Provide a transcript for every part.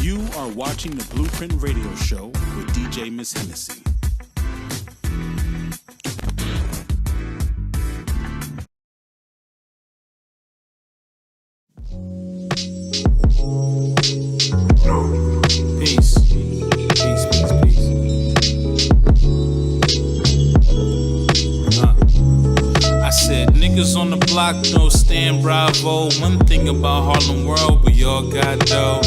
You are watching the Blueprint Radio Show with DJ Miss Hennessy. Peace. Peace, peace, peace. I said, niggas on the block no stand bravo. One thing about Harlem World, we all got dough.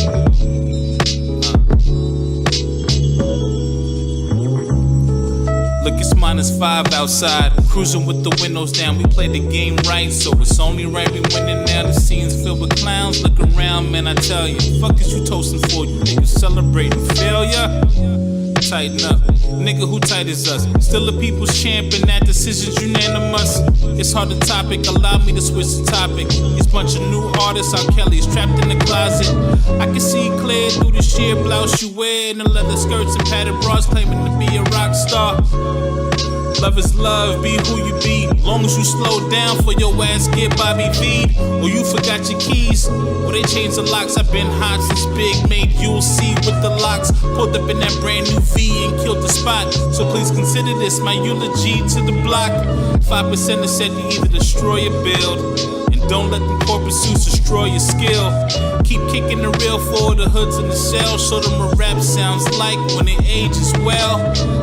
Look, it's -5 outside, cruising with the windows down. We play the game right, so it's only right we winning now. The scene's filled with clowns. Look around, man, I tell you, fuck is you toasting for? You niggas celebrating failure? Tighten up, nigga, who tight is us? Still the people's champ, and that decision's unanimous. It's hard to topic, allow me to switch the topic. It's bunch of new artists, R. Kelly's trapped in the closet. I can see clear through the sheer blouse you wear, and the leather skirts and padded bras, claiming to be a rock star. Love is love, be who you be. Long as you slow down for your ass get Bobby V'd. Or you forgot your keys, or they changed the locks. I've been hot since Big made you'll see with the locks. Pulled up in that brand new V and killed the spot. So please consider this my eulogy to the block. 5% have said you either destroy or build. And don't let the corporate suits destroy your skill. Keep kicking the real for the hoods in the shell. Show them what rap sounds like when it ages well.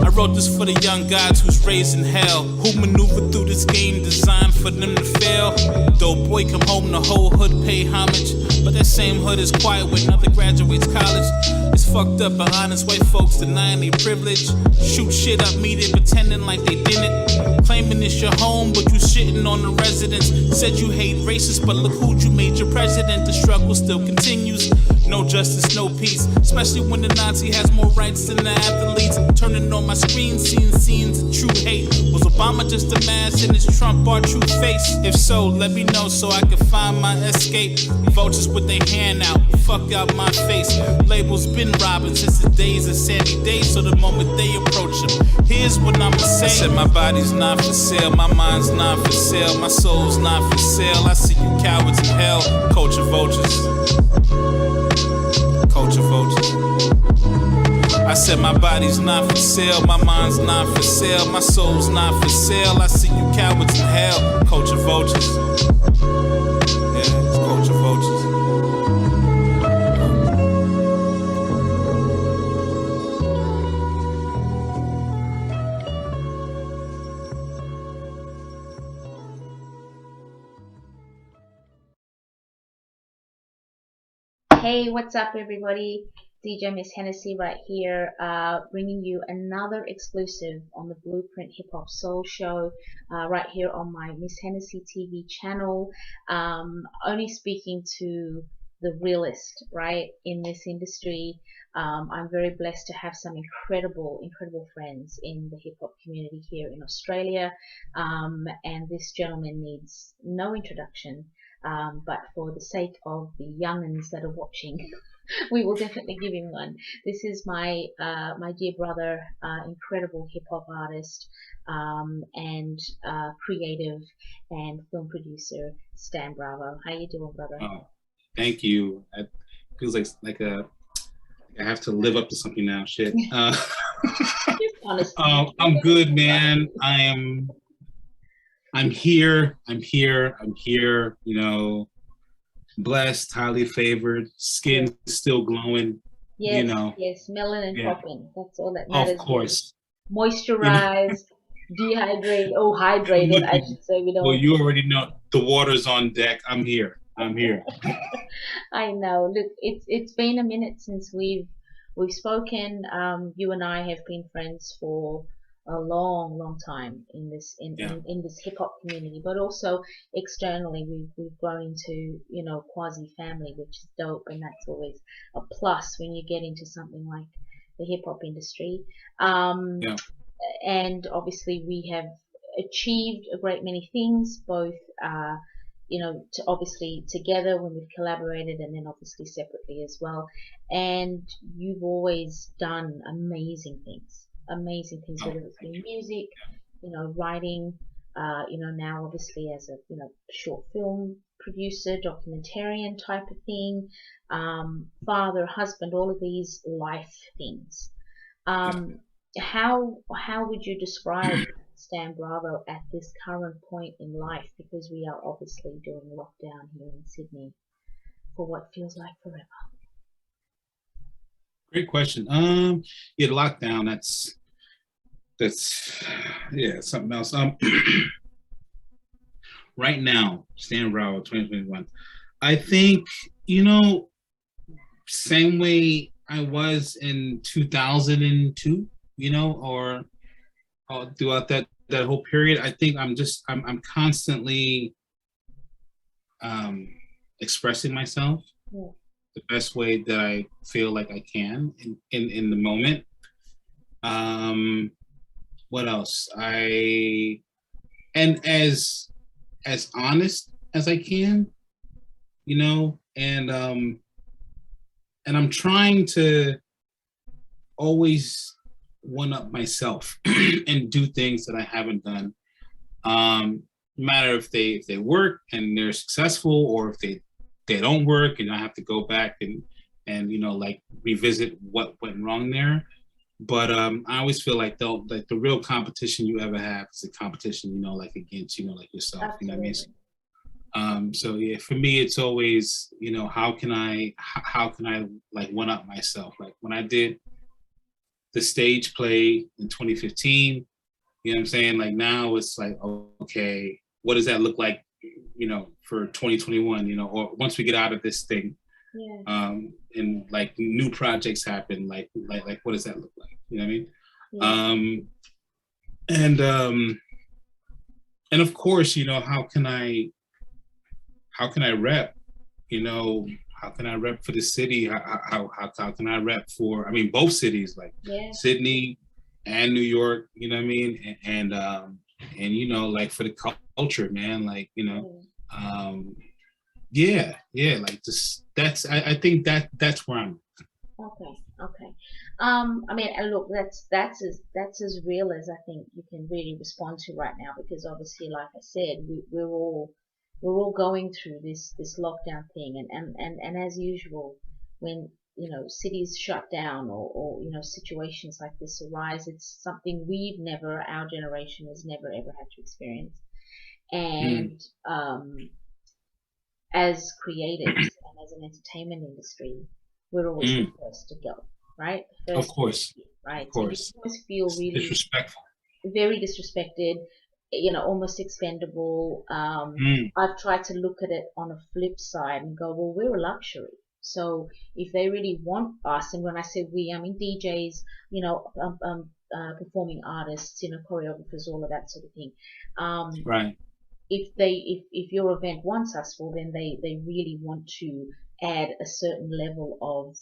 I wrote this for the young gods who's raised in hell, who maneuver through this game designed for them to fail. Dope boy come home, the whole hood pay homage. But that same hood is quiet when another graduates college. It's fucked up by honest white folks denying their privilege. Shoot shit up, meet it, pretending like they didn't. Claiming it's your home, but you shitting on the residents. Said you hate racists, but look who you made your president. The struggle still continues. No justice, no peace. Especially when the Nazi has more rights than the athletes. Turning on my screen, seeing scenes of true hate. Was Obama just a mask and is Trump our true face? If so, let me know so I can find my escape. Vultures with their hand out, fuck out my face. Labels been robbing since the days of Sandy Days. So the moment they approach them, here's what I'ma say. I said my body's not for sale, my mind's not for sale, my soul's not for sale. I see you cowards in hell, culture vultures. Culture vultures. I said my body's not for sale, my mind's not for sale, my soul's not for sale. I see you cowards in hell, culture vultures. Yeah, it's culture vultures. Hey, what's up everybody? DJ Miss Hennessy right here, bringing you another exclusive on the Blueprint Hip Hop Soul Show, right here on my Miss Hennessy TV channel. Only speaking to the realist, right, in this industry. I'm very blessed to have some incredible friends in the hip hop community here in Australia. And this gentleman needs no introduction. But for the sake of the young'uns that are watching, we will definitely give him one. This is my my dear brother, incredible hip hop artist, and creative and film producer, Stan Bravo. How you doing, brother? Oh, thank you. It feels like I have to live up to something now. Shit. I'm good, man. I'm here. You know, blessed, highly favored, skin still glowing. Yes, you know. Yes, melanin popping. That's all that matters. Of course. Moisturized, dehydrated, hydrated, I should say. Well, you already know the water's on deck. I'm here. I know. Look, it's been a minute since we've spoken. You and I have been friends for a long time in this hip hop community, but also externally we've grown into, quasi family, which is dope, and that's always a plus when you get into something like the hip hop industry. And obviously we have achieved a great many things, both obviously together when we've collaborated, and then obviously separately as well. And you've always done amazing things, whether it's been music, writing, now obviously as a, short film producer, documentarian type of thing, father, husband, all of these life things. How would you describe Stan Bravo at this current point in life? Because we are obviously doing lockdown here in Sydney for what feels like forever. Great question. Yeah, lockdown. That's yeah, something else. Right now, Stan Bravo 2021. I think, same way I was in 2002, or throughout that whole period. I think I'm constantly expressing myself the best way that I feel like I can in the moment. What else? And as honest as I can, and I'm trying to always one up myself and do things that I haven't done. No matter if they work and they're successful, or if they don't work and I have to go back and like revisit what went wrong there. But I always feel like the real competition you ever have is a competition, like against, like yourself. Absolutely. You know what I mean? So yeah, for me, it's always, how can I like one up myself? Like when I did the stage play in 2015, you know what I'm saying? Like now it's like, okay, what does that look like, for 2021, or once we get out of this thing, and like new projects happen, like what does that look like? You know what I mean? And of course, how can I rep? How can I rep for the city? How can I rep for? I mean, both cities, like Sydney and New York. You know what I mean? And like for the culture, man. Like like just I think that's where I'm. Okay. I mean, and look, that's as real as I think you can really respond to right now, because obviously, like I said, we're all going through this lockdown thing, and as usual, when cities shut down or situations like this arise, it's something our generation has never ever had to experience, and as creatives and as an entertainment industry, we're always the first to go, right? Of course. Right. Of course. So you always feel really disrespectful. Very disrespected, almost expendable. I've tried to look at it on a flip side and go, well, we're a luxury. So if they really want us, and when I say we, I mean DJs, performing artists, choreographers, all of that sort of thing. Right. If your event wants us, well, then they really want to add a certain level of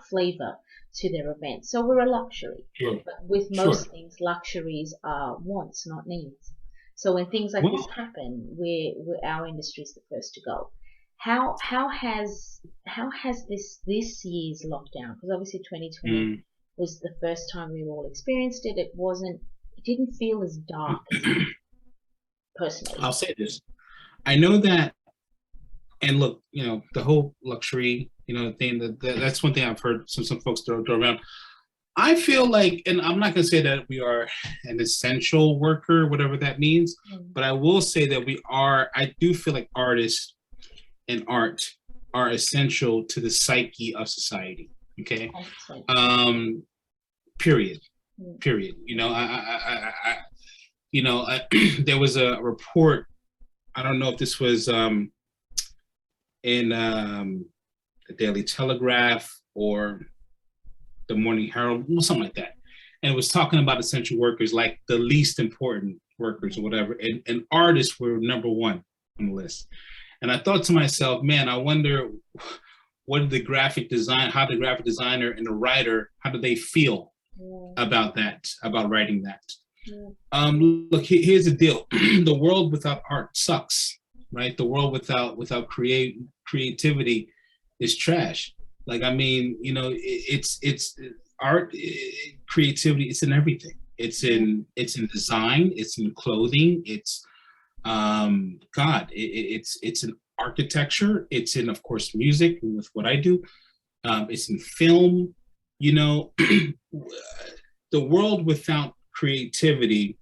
flavor to their event. So we're a luxury. Sure. But with most things, luxuries are wants, not needs. So when things like this happen, our industry is the first to go. How has this year's lockdown? Because obviously 2020 was the first time we all experienced it. It didn't feel as dark as it personally. I'll say this. I know that, and look, the whole luxury, thing, that's one thing I've heard some folks throw around. I feel like, and I'm not going to say that we are an essential worker, whatever that means, but I will say that I do feel like artists and art are essential to the psyche of society. Okay. Period. There was a report. I don't know if this was in the Daily Telegraph or the Morning Herald, something like that. And it was talking about essential workers, like the least important workers or whatever. And artists were number one on the list. And I thought to myself, man, I wonder how the graphic designer and the writer, how do they feel about that, about writing that? Look, here's the deal. The world without art sucks, right? The world without creativity is trash. Like, I mean, it's art, creativity. It's in everything. It's in design. It's in clothing. It's God, it's in architecture. It's in, of course, music with what I do. It's in film. You know, the world without creativity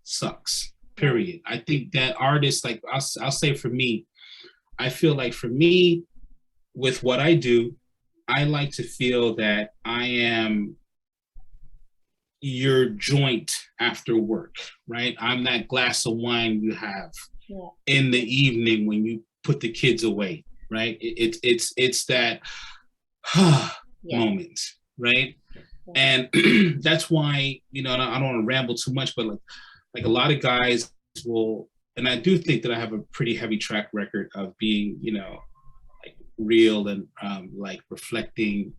sucks. Period. I think that artists, like I'll say for me, I feel like for me, with what I do, I like to feel that I am your joint after work, right? I'm that glass of wine you have in the evening when you put the kids away, right? It's that moment, right? And that's why, you know, I don't want to ramble too much, but like a lot of guys will, and I do think that I have a pretty heavy track record of being, you know, like real and like reflecting,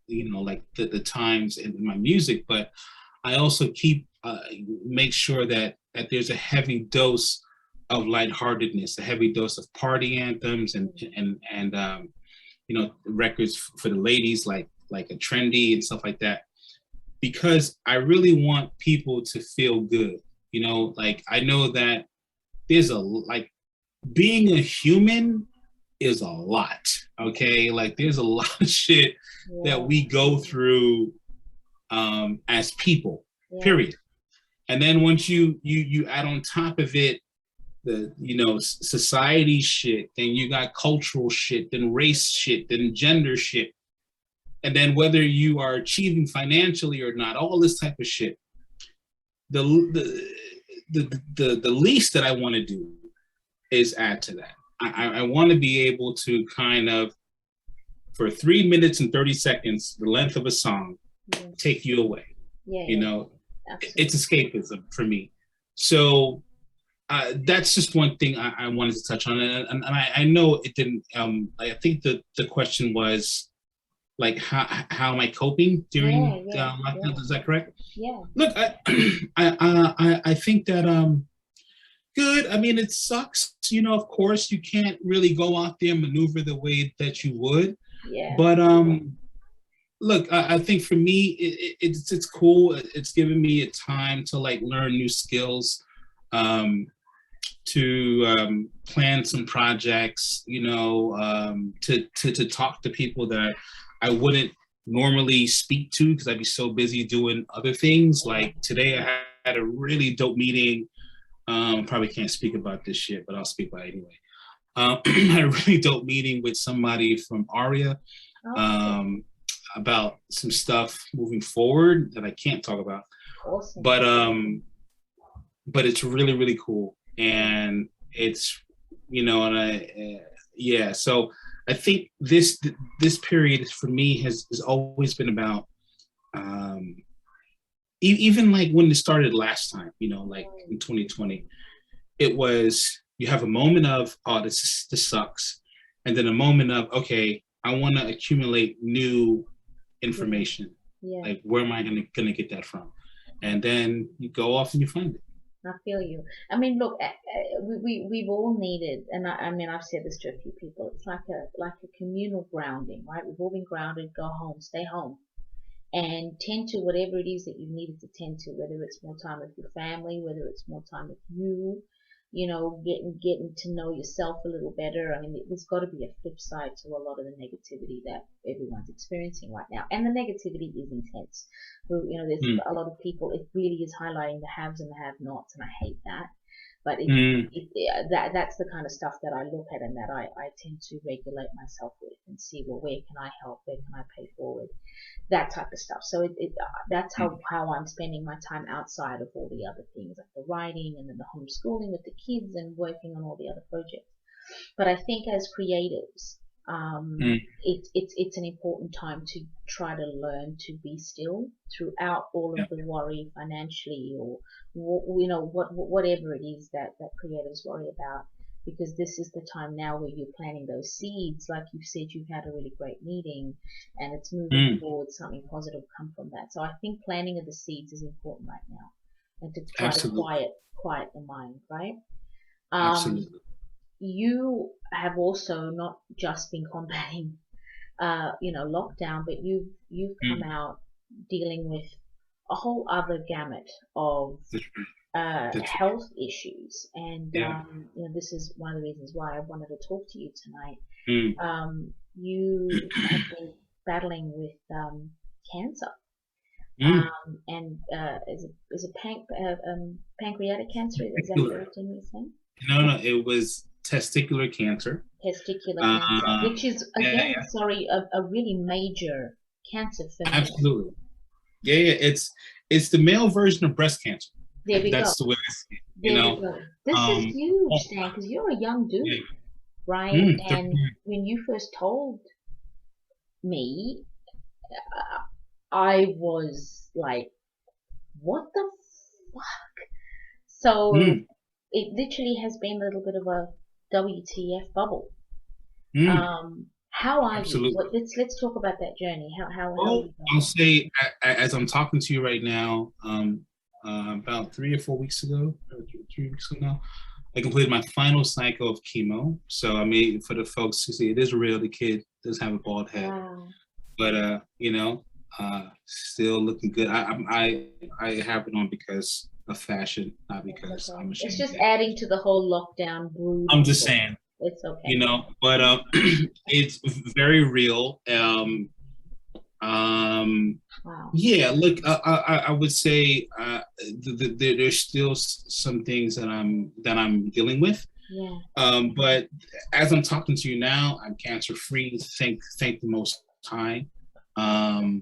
you know, like the times in my music, but I also keep make sure that there's a heavy dose of lightheartedness, a heavy dose of party anthems, and you know, records for the ladies, like a trendy and stuff like that, because I really want people to feel good. You know, like I know that there's being a human is a lot. Okay, like there's a lot of shit that we go through as people, period. And then once you add on top of it the, you know, society shit, then you got cultural shit, then race shit, then gender shit, and then whether you are achieving financially or not, all this type of shit. The least that I want to do is add to that. I want to be able to kind of, for 3 minutes and 30 seconds, the length of a song, take you away. You know, it's escapism for me. So that's just one thing I wanted to touch on, and I know it didn't. I think the question was like, how am I coping during lockdown? Is that correct? Yeah. Look, I think that good. I mean, it sucks. You know, of course, you can't really go out there and maneuver the way that you would. Yeah. But look, I think for me, it's cool. It's given me a time to like learn new skills, to plan some projects, you know, to talk to people that I wouldn't normally speak to because I'd be so busy doing other things. Like today, I had a really dope meeting. Probably can't speak about this shit, but I'll speak about it anyway. I had a really dope meeting with somebody from ARIA. About some stuff moving forward that I can't talk about. Awesome. But it's really, really cool. And it's, you know, and so I think this period for me has always been about, even like when it started last time, you know, like in 2020, it was, you have a moment of, oh, this sucks. And then a moment of, okay, I want to accumulate new information. Like, where am I gonna get that from? And then you go off and you find it. I feel you. I mean, look, we've all needed, and I mean, I've said this to a few people. It's like a communal grounding, right? We've all been grounded. Go home, stay home, and tend to whatever it is that you needed to tend to. Whether it's more time with your family, whether it's more time with you, you know, getting to know yourself a little better. I mean, there's got to be a flip side to a lot of the negativity that everyone's experiencing right now. And the negativity is intense. You know, there's a lot of people, it really is highlighting the haves and the have-nots, and I hate that. But that's the kind of stuff that I look at and that I tend to regulate myself with and see, well, where can I help? Where can I pay forward? That type of stuff. So that's how I'm spending my time outside of all the other things, like the writing and then the homeschooling with the kids and working on all the other projects. But I think as creatives, it's an important time to try to learn to be still throughout all of the worry financially, or you know, whatever it is that creators worry about, because this is the time now where you're planting those seeds. Like you said, you've had a really great meeting and it's moving forward, something positive come from that. So I think planting of the seeds is important right now, and to try to quiet the mind, right? Absolutely. You have also not just been combating, you know, lockdown, but you've come out dealing with a whole other gamut of health issues, and Yeah. you know, this is one of the reasons why I wanted to talk to you tonight. Mm. You have been battling with cancer, Mm. and is it pancreatic cancer? Is that Testicular. correct in your saying? No, it was testicular cancer. Testicular cancer, Uh, which is yeah, again, sorry, a really major cancer for men. absolutely. Yeah. It's the male version of breast cancer. There we go. That's the way I see it. You There we know. go. This is huge, Oh, Stan, because you're a young yeah. dude, right? And 39. when you first told me, I was like, what the fuck? So Mm. it literally has been a little bit of a WTF bubble. Mm. How are you? Absolutely. Let's talk about that journey. How are Well, you I'll going? say as I'm talking to you right now, about 3 or 4 weeks ago, or 3 weeks ago now, I completed my final cycle of chemo. So I mean, for the folks to see, it is real. The kid does have a bald head, Wow. but still looking good. I have it on because of fashion, not because Okay. I'm It's ashamed just of it. adding to the whole lockdown brood. I'm just saying, It's okay. but it's very real. Wow. Yeah, look, I would say there's still some things that I'm dealing with. Yeah. But as I'm talking to you now, I'm cancer free. Thank the Most High,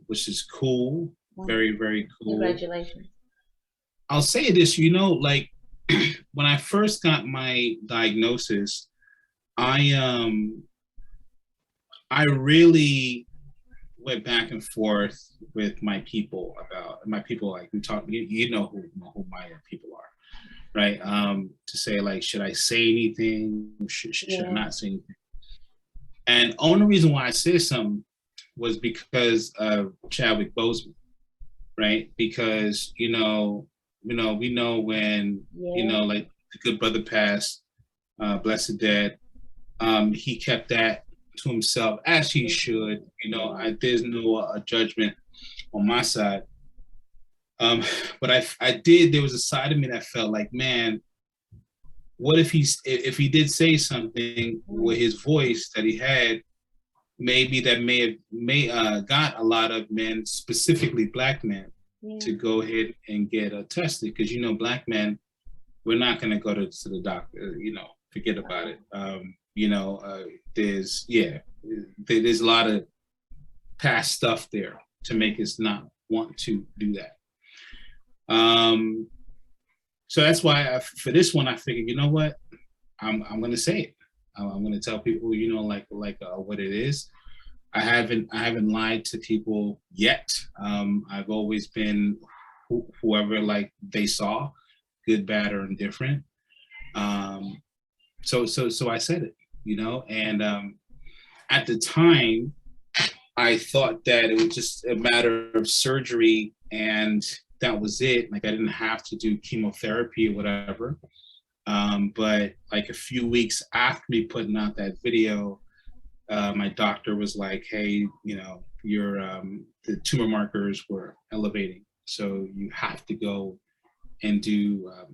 which is cool. Wow. Very, very cool. Congratulations. I'll say this, like when I first got my diagnosis, I really went back and forth with my people like we talk, you know who my people are, right? To say like, should I say anything? Should I not say anything? And only reason why I said something was because of Chadwick Boseman, right? Because we know when like the good brother passed, blessed dead, he kept that to himself, as he should. There's no judgment on my side. But I did. There was a side of me that felt like, man, what if he did say something with his voice that he had, maybe that may got a lot of men, specifically black men, to go ahead and get tested, because black men, we're not going to go to the doctor. Forget about it. There's a lot of past stuff there to make us not want to do that. So that's why for this one, I figured, you know what, I'm going to say it. I'm going to tell people, what it is. I haven't lied to people yet. I've always been whoever like they saw, good, bad, or indifferent. So I said it, and at the time, I thought that it was just a matter of surgery and that was it. Like I didn't have to do chemotherapy or whatever. But like a few weeks after me putting out that video, my doctor was like, hey, your the tumor markers were elevating. So you have to go and do a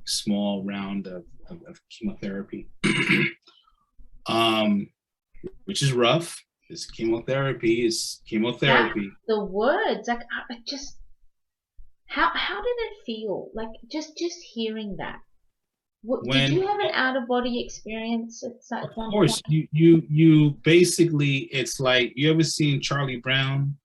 small round of chemotherapy, which is rough. It's chemotherapy. The words, like, I just, how did it feel? Like just hearing that. Did you have an out of body experience at that point? Of course, you basically, it's like, you ever seen Charlie Brown?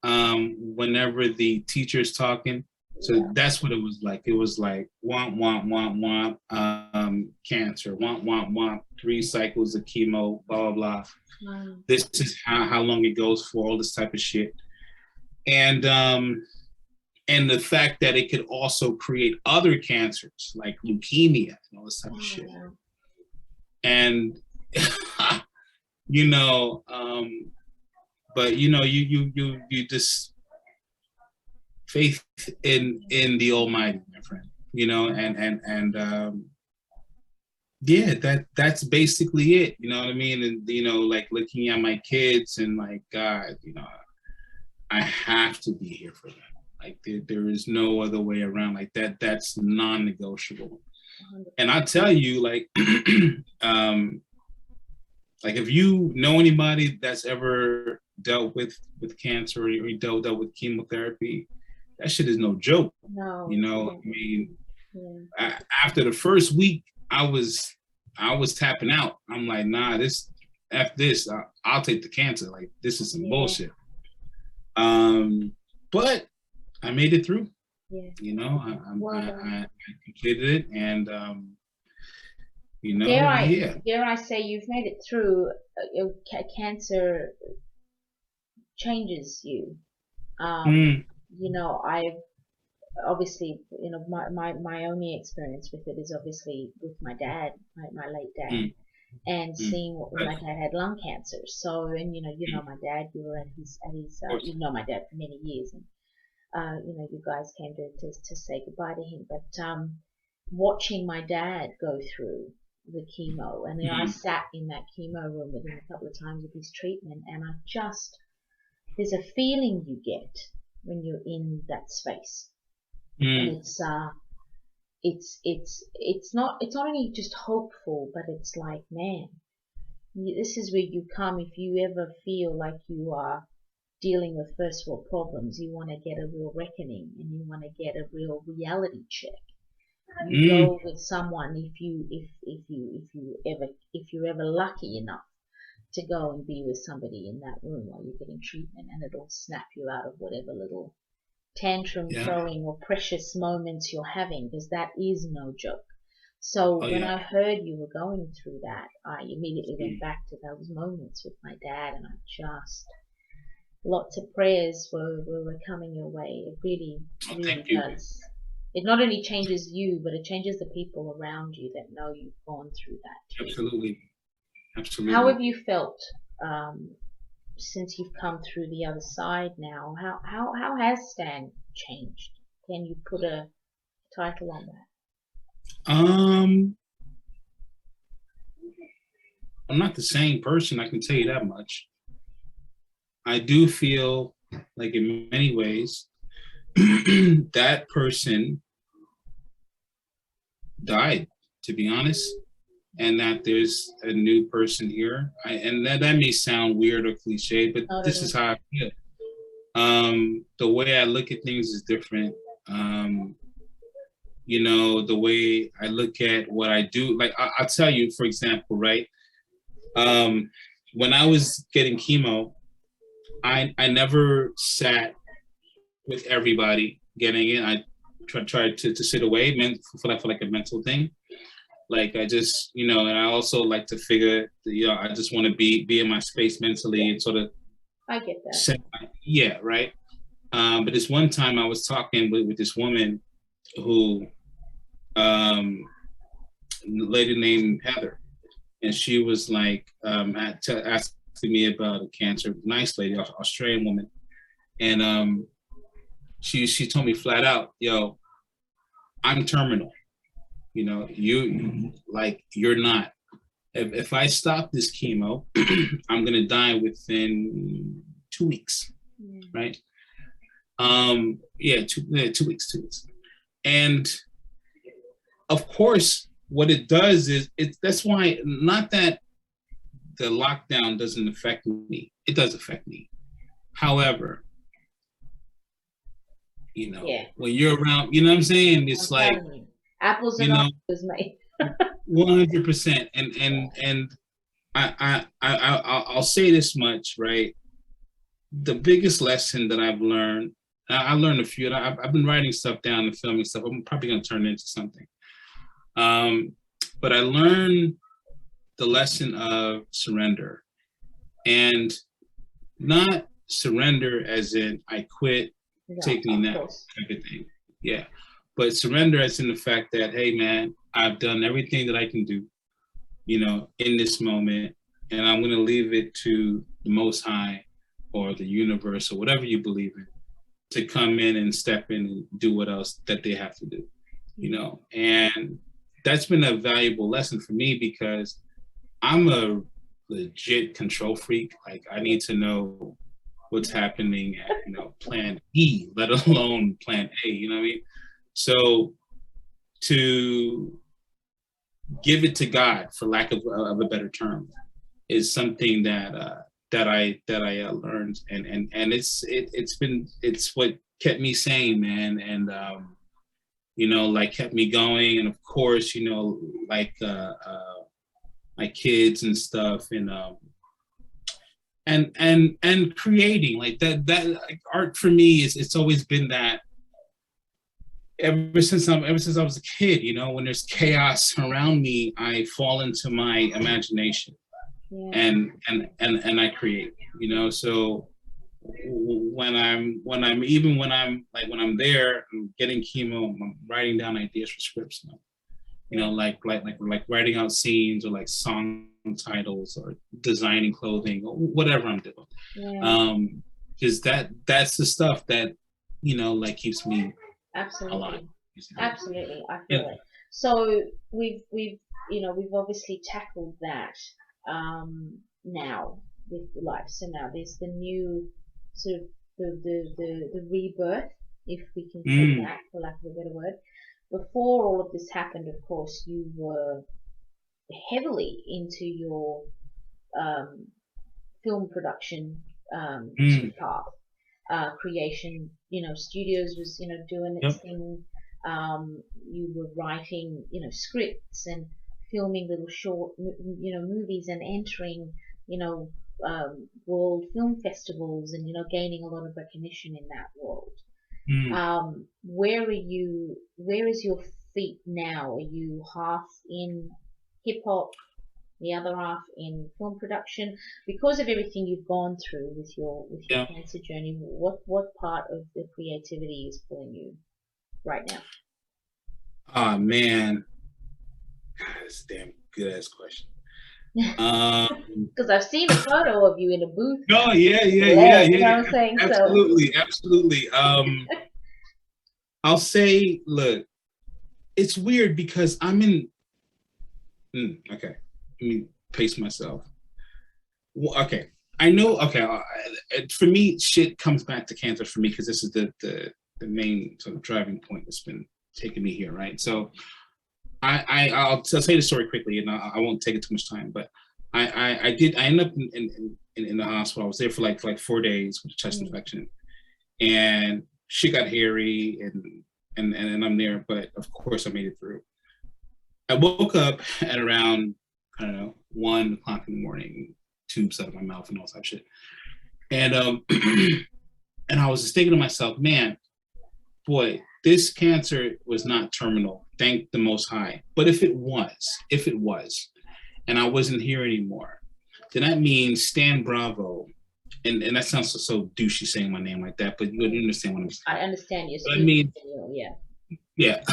Whenever the teacher's talking, so that's what it was like. It was like womp womp womp womp, cancer, womp womp womp, 3 cycles of chemo, blah blah blah. Wow. This is how long it goes for, all this type of shit, and the fact that it could also create other cancers like leukemia and all this type of shit. And but you just faith in the Almighty, my friend. That's basically it. You know what I mean? And like looking at my kids and like, God, I have to be here for them. Like there is no other way around. Like that's non-negotiable. 100%. And I tell you, like, like if you know anybody that's ever dealt with cancer or dealt with chemotherapy, that shit is no joke. No. You know, Yeah. I mean, yeah. After the first week, I was tapping out. I'm like, nah, after this, I'll take the cancer. Like, this is some bullshit. But I made it through. Yeah. You know, I completed it, and you know, dare I say you've made it through. Cancer changes you. You know, I've obviously, you know, my only experience with it is obviously with my dad, my late dad, and seeing my dad had lung cancer. So, and you know my dad, you were at his you know my dad for many years, and you know, you guys came to say goodbye to him. But watching my dad go through the chemo, and then I sat in that chemo room with him a couple of times with his treatment, and there's a feeling you get when you're in that space. And it's not only just hopeful, but it's like, man, this is where you come if you ever feel like you are dealing with first world problems. You want to get a real reckoning, and you want to get a real reality check. You go with someone if you're ever lucky enough to go and be with somebody in that room while you're getting treatment, and it'll snap you out of whatever little tantrum throwing or precious moments you're having, because that is no joke. So when I heard you were going through that, I immediately went back to those moments with my dad, and lots of prayers were coming your way. It really does. It not only changes you, but it changes the people around you that know you've gone through that too. Absolutely. How have you felt since you've come through the other side now? How has Stan changed? Can you put a title on that? I'm not the same person, I can tell you that much. I do feel like in many ways that person died, to be honest, and that there's a new person here. And that may sound weird or cliche, but this is how I feel. The way I look at things is different. You know, the way I look at what I do, like I'll tell you, for example, right? When I was getting chemo, I never sat with everybody getting it. I tried to sit away, for like a mental thing. Like I just, you know, and I also like to figure, you know, I just want to be in my space mentally and sort of. I get that. Right. But this one time I was talking with this woman who, a lady named Heather, and she was like asking me about cancer. Nice lady, Australian woman, and she told me flat out, yo, I'm terminal. You know, you're not. If I stop this chemo, I'm gonna die within 2 weeks, right? 2 weeks. And of course, what it does is that's why, not that the lockdown doesn't affect me. It does affect me. However, you know, when you're around, you know what I'm saying? It's like apples and oranges, mate. 100%. And I'll say this much, right? The biggest lesson that I've learned, I learned a few. I've been writing stuff down and filming stuff. I'm probably going to turn it into something. But I learned the lesson of surrender, and not surrender as in I quit, take me now type of thing. Yeah. But surrender as in the fact that, hey man, I've done everything that I can do, you know, in this moment, and I'm going to leave it to the Most High or the universe or whatever you believe in to come in and step in and do what else that they have to do, you know. And that's been a valuable lesson for me, because I'm a legit control freak. Like, I need to know what's happening at, you know, plan E, let alone plan A, you know what I mean? So to give it to God, for lack of a better term, is something that I learned, and it's what kept me sane, man, and you know, like kept me going, and of course, you know, like my kids and stuff, and creating like that like, art for me is, it's always been that. Ever since I was a kid, you know, when there's chaos around me, I fall into my imagination, and I create, you know. So when I'm there, I'm getting chemo, I'm writing down ideas for scripts now, you know, like writing out scenes or like song titles or designing clothing or whatever I'm doing. Because that's the stuff that, you know, like keeps me Absolutely. Absolutely, I feel it. So we've obviously tackled that now with life. So now there's the new sort of the rebirth, if we can say that, for lack of a better word. Before all of this happened, of course, you were heavily into your film production path. Creation, you know, studios was, you know, doing its thing. You were writing, you know, scripts and filming little short, you know, movies and entering, you know, world film festivals and, you know, gaining a lot of recognition in that world. Where is your feet now? Are you half in hip hop, the other half in film production? Because of everything you've gone through with your cancer journey, what part of the creativity is pulling you right now? Oh man, that's a damn good ass question. Because I've seen a photo of you in a booth. No, yeah. You know what I'm saying? Absolutely. I'll say, look, it's weird because I'm in. Okay, let me pace myself. Well, okay, I know. Okay, for me, shit comes back to cancer for me because this is the main sort of driving point that's been taking me here, right? So, I'll tell you the story quickly, and I won't take it too much time. But I ended up in the hospital. I was there for like 4 days with a chest infection, and shit got hairy, and I'm there. But of course, I made it through. I woke up at around, I don't know, 1 o'clock in the morning, tubes out of my mouth and all that shit. And and I was just thinking to myself, man, boy, this cancer was not terminal. Thank the Most High. But if it was, and I wasn't here anymore, then that means Stan Bravo. And that sounds so douchey saying my name like that, but you understand what I'm saying. I understand you. I mean, yeah.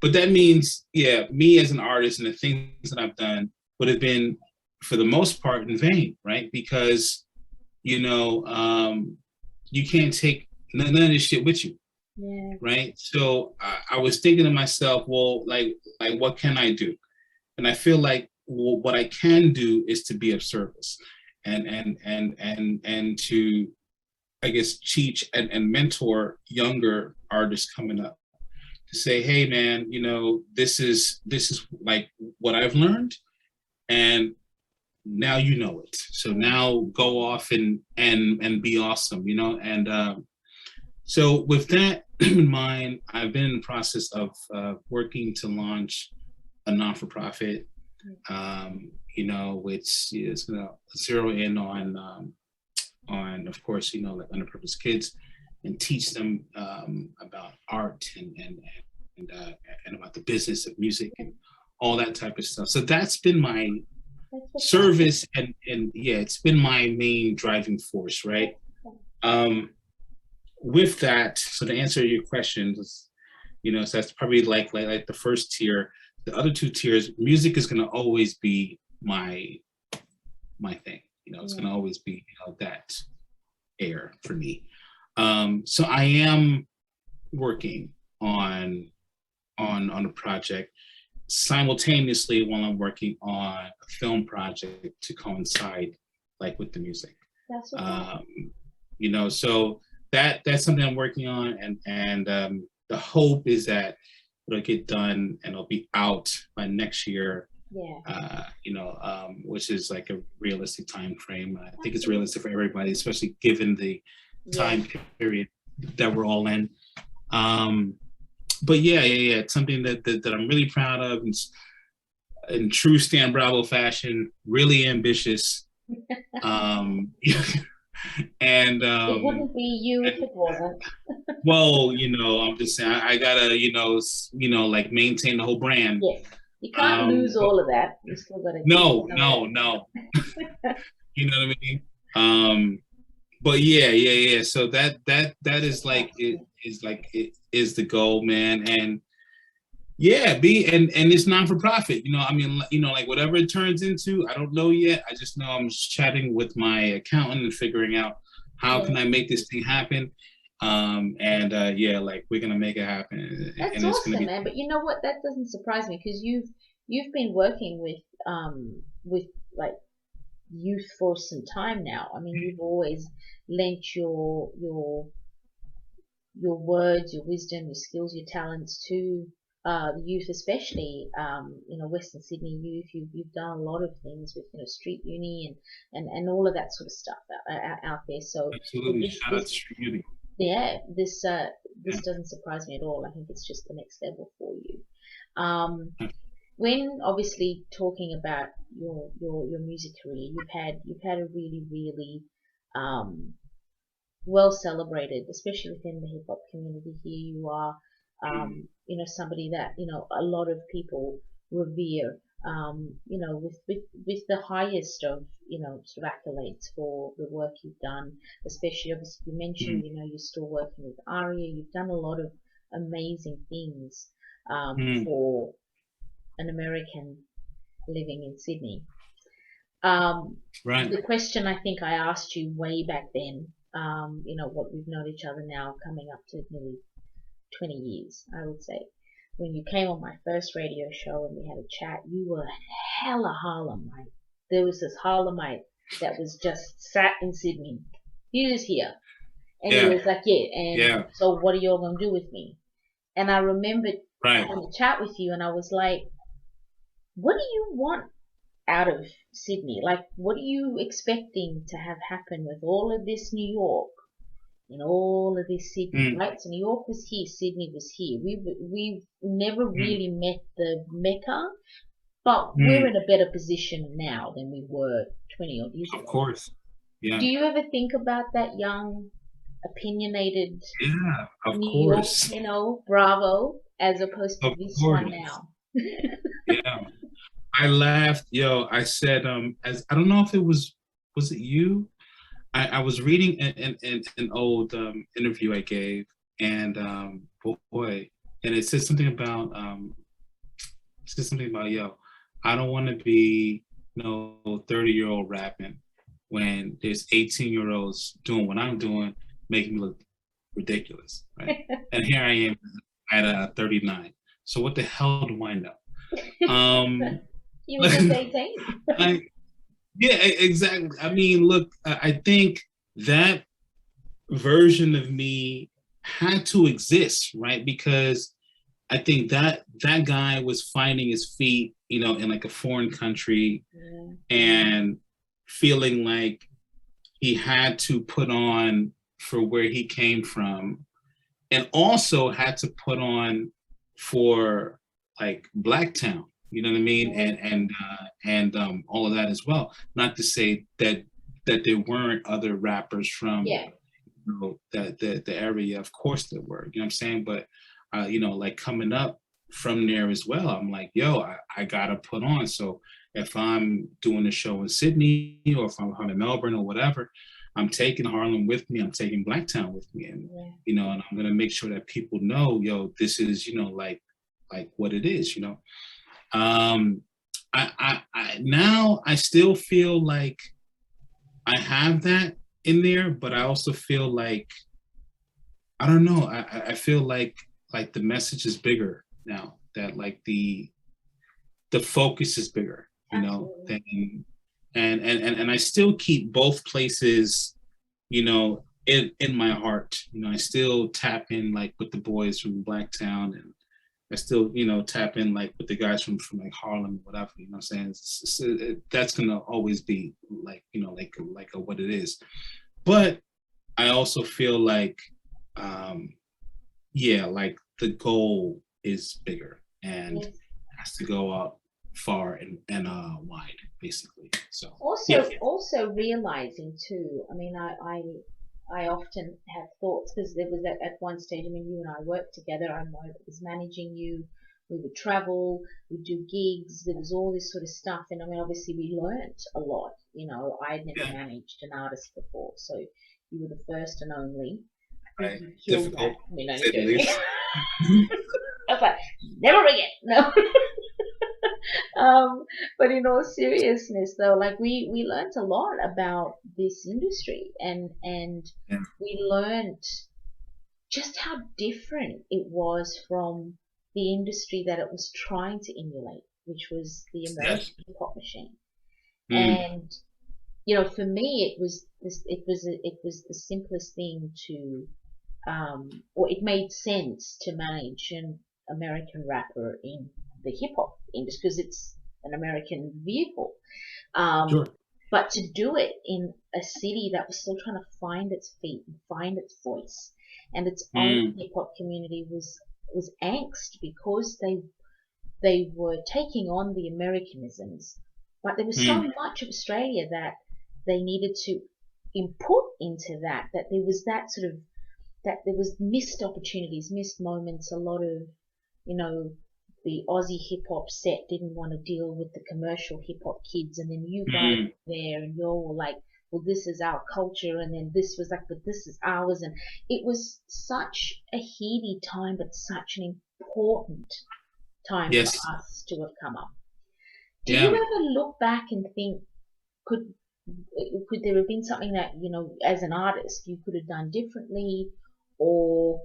But that means, me as an artist and the things that I've done would have been, for the most part, in vain, right? Because, you know, you can't take none of this shit with you, right? So I was thinking to myself, well, like what can I do? And I feel like what I can do is to be of service, and to, I guess, teach and mentor younger artists coming up. To say, hey man, you know, this is like what I've learned, and now you know it. So now go off and be awesome, you know. And so with that in mind, I've been in the process of working to launch a non-for-profit, you know, which is gonna zero in on of course, you know, like underprivileged kids, and teach them about art and about the business of music and all that type of stuff. So that's been my service, and it's been my main driving force, right? With that, so to answer your questions, you know, so that's probably like the first tier. The other 2 tiers, music is gonna always be my thing. You know, it's gonna always be, you know, that air for me. So I am working on a project simultaneously while I'm working on a film project to coincide like with the music. That's okay. you know. So that's something I'm working on, and the hope is that it'll get done and it'll be out by next year. Yeah. You know, which is like a realistic time frame. I think it's realistic for everybody, especially given the time period that we're all in. But yeah, it's something that I'm really proud of, and in true Stan Bravo fashion, really ambitious. And It wouldn't be you if it wasn't. well, you know, I'm just saying I gotta, you know, like maintain the whole brand. Yes, you can't lose all of that. You still got to. No. You know what I mean? But yeah. So that is like it is the goal, man. And yeah, and it's non for profit. You know, I mean, you know, like whatever it turns into, I don't know yet. I just know I'm chatting with my accountant and figuring out how can I make this thing happen. Yeah, like we're gonna make it happen. That's and awesome, man. But you know what? That doesn't surprise me because you've been working with like youth for some time now. I mean, you've always lent your words, your wisdom, your skills, your talents to the youth, especially you know, Western Sydney youth. You've done a lot of things with, you know, Street Uni and all of that sort of stuff out there. So absolutely, shout out to Street Uni. Yeah, this doesn't surprise me at all. I think it's just the next level for you. When obviously talking about your music career, you've had a really well celebrated, especially within the hip hop community. Here you are, you know, somebody that, you know, a lot of people revere. You know, with the highest of, you know, sort of accolades for the work you've done, especially obviously you mentioned, you know, you're still working with Aria. You've done a lot of amazing things for an American living in Sydney. Right. The question I think I asked you way back then, you know, what we've known each other now coming up to nearly 20 years, I would say. When you came on my first radio show and we had a chat, you were hella Harlemite. There was this Harlemite that was just sat in Sydney. He was here. And he was like, so what are you all going to do with me? And I remembered having a chat with you and I was like, what do you want out of Sydney? Like, what are you expecting to have happen with all of this New York? In all of this Sydney, right? So New York was here, Sydney was here. We've never really met the Mecca, but we're in a better position now than we were 20 odd years ago. Of course, yeah. Do you ever think about that young, opinionated New York, you know, Bravo, as opposed to this one now? Yeah, I laughed, I said, as I don't know if it was it you? I was reading an old interview I gave, and and it said something about I don't want to be no 30-year-old rapping when there's 18-year-olds doing what I'm doing, making me look ridiculous, right? And here I am at 39. So what the hell do I know? You were just 18. Yeah, exactly. I mean, look, I think that version of me had to exist, right? Because I think that guy was finding his feet, you know, in like a foreign country and feeling like he had to put on for where he came from, and also had to put on for like Blacktown. You know what I mean? And all of that as well. Not to say that there weren't other rappers from you know, the area. Of course there were. You know what I'm saying? But you know, like coming up from there as well, I'm like, I gotta put on. So if I'm doing a show in Sydney or if I'm in Melbourne or whatever, I'm taking Harlem with me. I'm taking Blacktown with me, and you know, and I'm gonna make sure that people know, this is, you know, like what it is, you know. I now I still feel like I have that in there, but I also feel like, I don't know, I feel like the message is bigger now, that like the focus is bigger, you know, than, and I still keep both places, you know, in my heart. You know, I still tap in like with the boys from Blacktown, and I still, you know, tap in like with the guys from like Harlem, whatever. You know what I'm saying? That's gonna always be like, you know, like what it is. But I also feel like, yeah, like the goal is bigger and Yes. has to go out far and wide, basically. So Also, yeah, also realizing too. I mean, I often have thoughts because there was at one stage. I mean, you and I worked together. I was managing you. We would travel. We'd do gigs. There was all this sort of stuff, and I mean, obviously, we learnt a lot. You know, I had never yeah, managed an artist before, so you were the first and only. I think right. you killed that. Difficult, I mean, to only say the joking. least. I was like, never again. No. Um, but in all seriousness, though, like we learned a lot about this industry, and Yeah. we learned just how different it was from the industry that it was trying to emulate, which was the Yes. American hip hop machine. Mm, And you know, for me, it was the simplest thing to, or it made sense to manage an American rapper in the hip hop industry because it's an American vehicle. Um, sure. but to do it in a city that was still trying to find its feet and find its voice, and its own Mm, hip hop community was angst because they were taking on the Americanisms, but there was so mm, much of Australia that they needed to input into that there was that sort of that there was missed opportunities, missed moments, a lot of, you know, the Aussie hip hop set didn't want to deal with the commercial hip hop kids, and then you guys mm, were there and you're all like, well, this is our culture, and then this was like, but this is ours, and it was such a heady time, but such an important time for yes. us to have come up. Do you Yeah. ever look back and think, could could there have been something that, you know, as an artist you could have done differently, or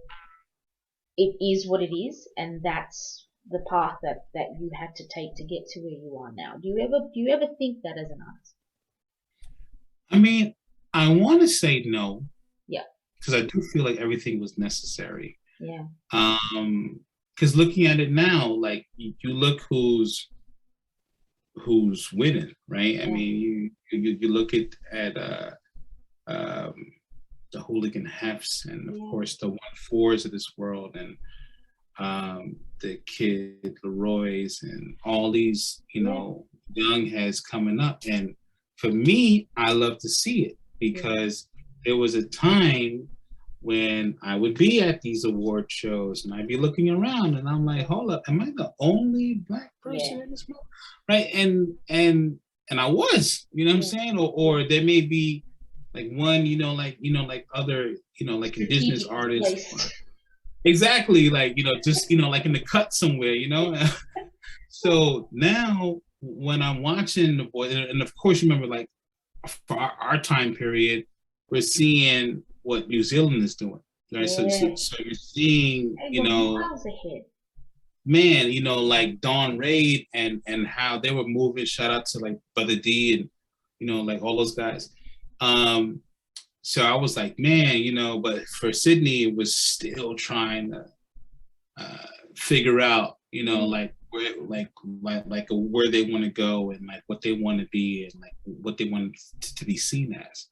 it is what it is, and that's the path that you had to take to get to where you are now? Do you ever think that as an artist? I mean, I want to say no Yeah, because I do feel like everything was necessary. yeah, Because looking at it now, like you look who's winning, right? I yeah, mean, you look at um, the hooligan hefts, and of yeah, course the 1-4s of this world, and the kid Leroy's, and all these, you yeah, know, young heads coming up. And for me, I love to see it yeah, because there was a time when I would be at these award shows and I'd be looking around and I'm like, hold up, am I the only black yeah, person in this world? Right. And I was, you know what I'm yeah. saying? Or there may be like one, like other, like indigenous Strategically artists. placed. Exactly, like, just, like in the cut somewhere. So now when I'm watching the boy, and of course, remember, like, for our time period, we're seeing what New Zealand is doing, right? So, so, Yeah, so you're seeing, they were miles ahead. man, like Don Raid and how they were moving. Shout out to like Brother D and like all those guys. So I was like, man, but for Sydney, it was still trying to figure out, Mm, like where, like where they want to go and like what they want to be and like what they want to be seen as.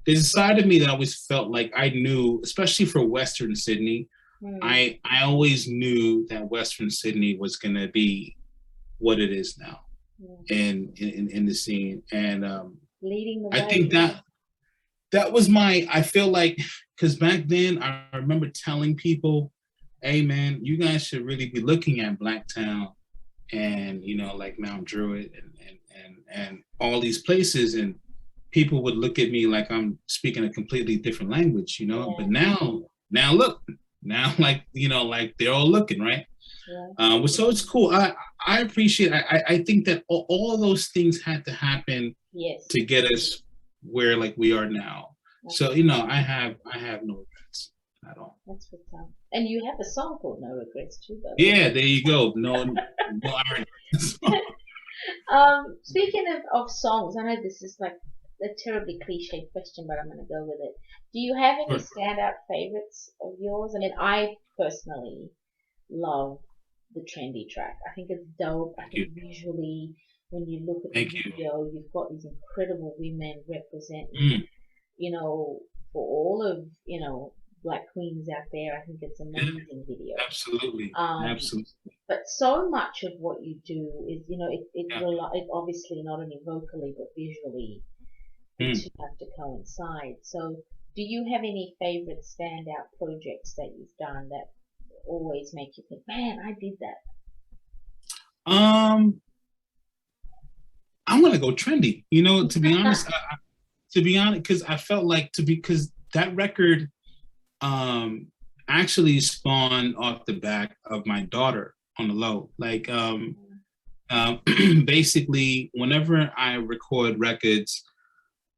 There's a side of me that I always felt like I knew, especially for Western Sydney, mm, I always knew that Western Sydney was gonna be what it is now yeah. in the scene. And Leading the I way. think that was I feel like, because back then I remember telling people, hey man, you guys should really be looking at Blacktown and like Mount Druitt and all these places, and people would look at me like I'm speaking a completely different language, but Yeah, now look, now like like they're all looking, right? yeah, So it's cool. I appreciate. I think that all of those things had to happen yes. to get us where like we are now. That's, So I have no regrets at all. that's what's up. And you have a song called No Regrets too, by the way. Yeah, there you go. No irony. Speaking of songs, I know this is like a terribly cliche question, but I'm going to go with it. Do you have any Sure. standout favorites of yours? I mean, I personally love the trendy track. I think it's dope. I Thank think you. visually, when you look at the Thank you. video, you've got these incredible women representing, Mm, you know, for all of, Black queens out there. I think it's an yeah, amazing video. absolutely. Um, Absolutely. but so much of what you do is, Yeah. it obviously not only vocally but visually, the Mm. two have to coincide. So, do you have any favorite standout projects that you've done that always make you think, man, I did that? I'm gonna go trendy. To be honest, because I felt like because that record actually spawned off the back of my daughter on the low. Like basically, whenever I record records,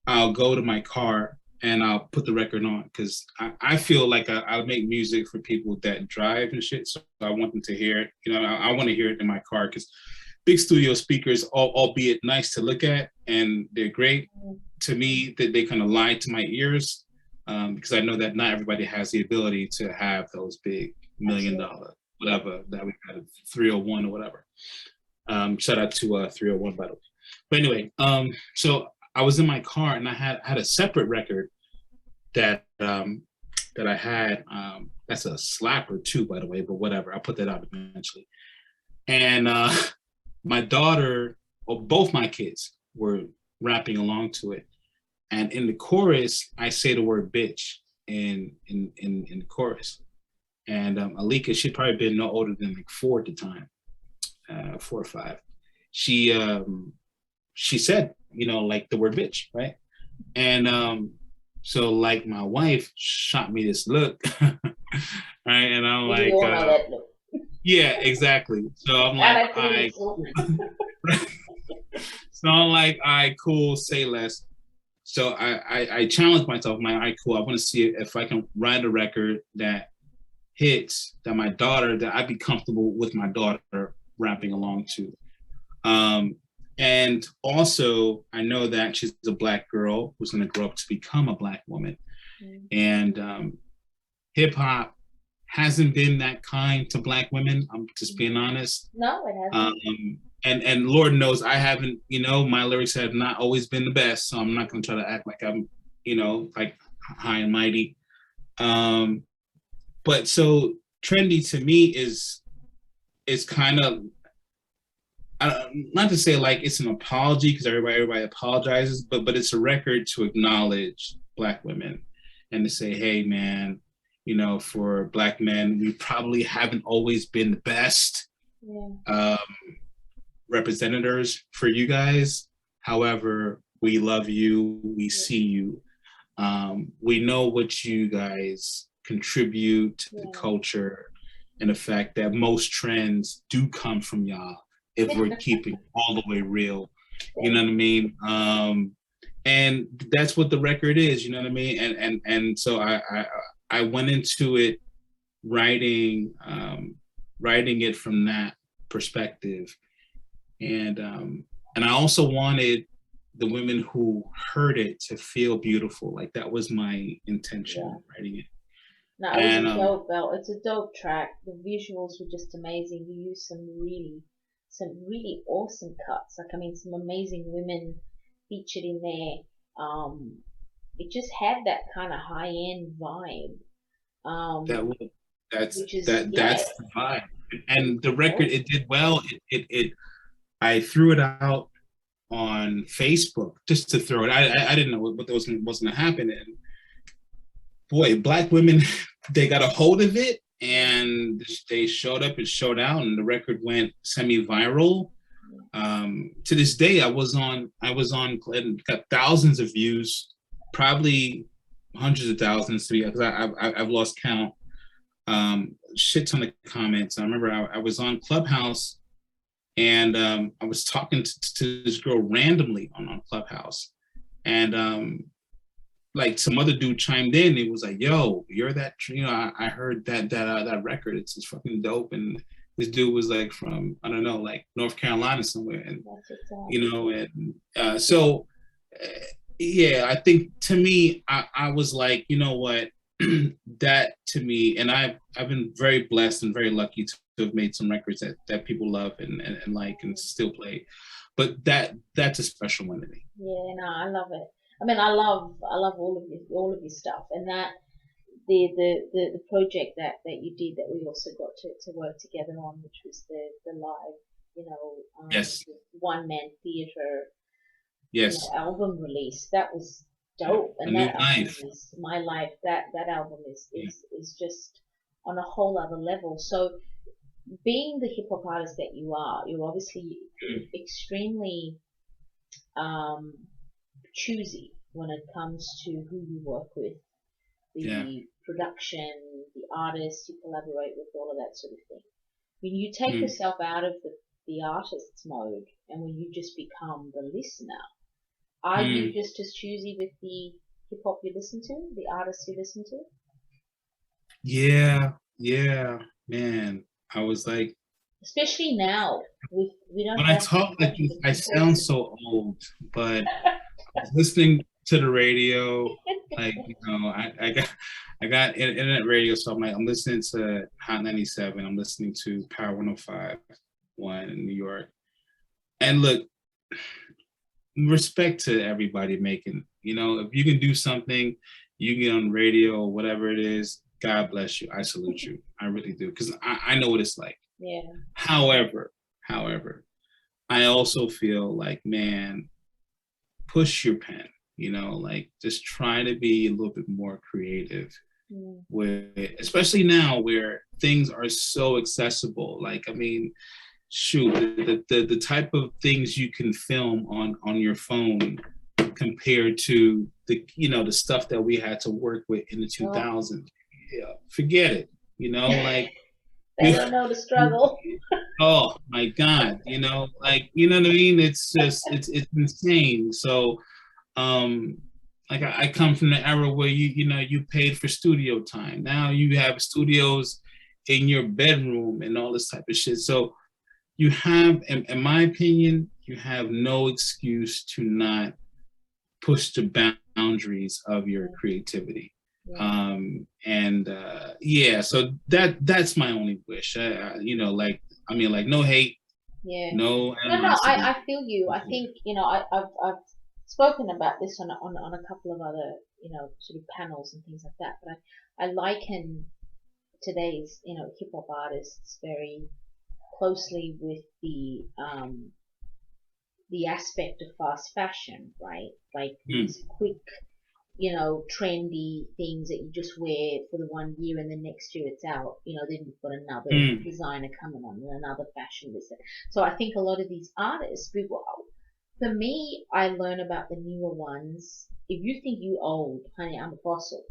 I'll go to my car and I'll put the record on because I feel like I make music for people that drive and shit. So I want them to hear it. I want to hear it in my car because big studio speakers, albeit nice to look at and they're great, to me that they kind of lie to my ears because I know that not everybody has the ability to have those big $1 million whatever that we had 301 or whatever. Shout out to 301 by the way. But anyway, so I was in my car and I had a separate record that I had. That's a slapper too, by the way, but whatever. I'll put that out eventually. And my daughter, or both my kids, were rapping along to it. And in the chorus, I say the word bitch in the chorus. And Alika, she'd probably been no older than like 4 at the time, 4 or 5. She said, like the word bitch, right? And so like my wife shot me this look, right? And I'm like, yeah, exactly. So I'm like, all right, cool. So I'm like, all right, cool, say less. So I challenged myself. I'm like, all right, cool. I want to see if I can write a record that hits, that I'd be comfortable with my daughter rapping along to. And also, I know that she's a Black girl who's going to grow up to become a Black woman. And hip hop hasn't been that kind to Black women. I'm just being honest. No, it hasn't. And Lord knows I haven't, my lyrics have not always been the best. So I'm not going to try to act like I'm, like high and mighty. But so trendy to me is kind of, not to say like it's an apology because everybody apologizes, but it's a record to acknowledge Black women and to say, hey man, for Black men, we probably haven't always been the best representatives for you guys. However, we love you, we see you. We know what you guys contribute to the culture and the fact that most trends do come from y'all. If we're keeping all the way real, you know what I mean? And that's what the record is, you know what I mean? And so I went into it writing it from that perspective. And I also wanted the women who heard it to feel beautiful. Like that was my intention writing it. No, it was a dope belt. It's a dope track. The visuals were just amazing. You used some really awesome cuts. Like, I mean, some amazing women featured in there. It just had that kind of high end vibe. That's the vibe. And the record, it did well. I threw it out on Facebook just to throw it. I didn't know what was going to happen. And boy, Black women, they got a hold of it and they showed up and showed out, and the record went semi-viral. To this day, I was on and got thousands of views, probably hundreds of thousands to be, because I've lost count. Shit ton of comments. I remember I was on Clubhouse and I was talking to this girl randomly on Clubhouse, and like some other dude chimed in. He was like, "Yo, you're that? I heard that record. It's fucking dope." And this dude was like from, I don't know, like North Carolina somewhere, and and so yeah, I think to me, I was like, you know what, that to me, and I've been very blessed and very lucky to have made some records that people love and like and still play, but that's a special one to me. Yeah, no, I love it. I mean, I love all of your stuff, and that the project that you did that we also got to work together on, which was the live, Yes, one man theater, yes, album release. That was yeah. dope, A and new that album life. is my life. That album is Yeah. is is just on a whole other level. So, being the hip hop artist that you are, you're obviously extremely um, choosy when it comes to who you work with, Yeah. the production, the artists you collaborate with, all of that sort of thing. When you take Mm. yourself out of the artist's mode and when you just become the listener, are you Mm. just as choosy with the hip hop you listen to, the artists you listen to? Yeah, yeah, man. I was like, Especially now, we don't when I have talk like such this, a I sound comparison. so old, but listening to the radio, like I got internet radio, so I'm like I'm listening to Hot 97, I'm listening to Power 105.1 in New York. And look, respect to everybody making, if you can do something, you get on radio or whatever it is, God bless you. I salute you. I really do. Because I know what it's like. Yeah. However, I also feel like, man, push your pen, like just try to be a little bit more creative Mm. with, especially now where things are so accessible. Like, I mean, shoot, the type of things you can film on your phone compared to the stuff that we had to work with in the Oh, 2000s. Yeah, forget it. Like they don't know the struggle. oh my God, like what I mean? It's just it's insane. So like I come from the era where you paid for studio time. Now you have studios in your bedroom and all this type of shit. So you have, in my opinion, you have no excuse to not push the boundaries of your creativity. Yeah. Yeah, so that's my only wish. Like no hate, Yeah. no No, no, animosity. I feel you. I think, I've spoken about this on a couple of other, sort of panels and things like that, but I liken today's, hip hop artists very closely with the aspect of fast fashion, right? Like Mm, these quick, trendy things that you just wear for the 1 year and then next year it's out. Then you've got another mm, designer coming on and another fashion designer. So I think a lot of these artists, for me, I learn about the newer ones. If you think you old, honey, I'm a fossil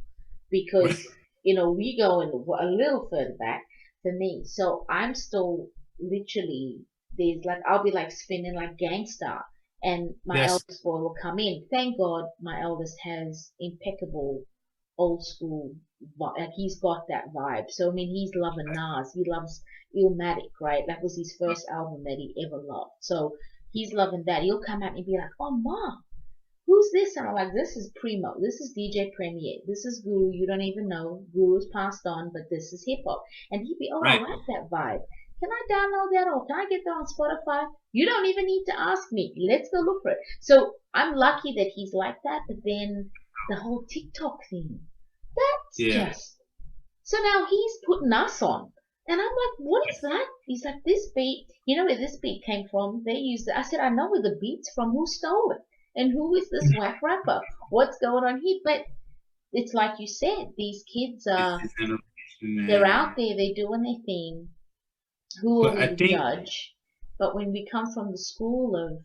because, we go a little further back for me. So I'm still literally, there's like, I'll be like spinning like gangsta and my yes, eldest boy will come in. Thank God my eldest has impeccable old school, like he's got that vibe. So I mean, he's loving Nas. He loves Illmatic, right? That was his first album that he ever loved. So he's loving that. He'll come at me and be like, "Oh, mom, who's this?" And I'm like, "This is Primo. This is DJ Premier. This is Guru. You don't even know. Guru's passed on, but this is hip hop." And he'd be, "Oh, I right, like that vibe. Can I download that or can I get that on Spotify?" You don't even need to ask me. Let's go look for it. So I'm lucky that he's like that. But then the whole TikTok thing, that's yeah, just so now he's putting us on. And I'm like, what is that? He's like, this beat, you know where this beat came from? They used it. I said, I know where the beat's from. Who stole it? And who is this whack rapper? What's going on here? But it's like you said, these kids it's are, this generation, they're out man. there, they're doing their thing. Who are But we I to think, judge? But when we come from the school of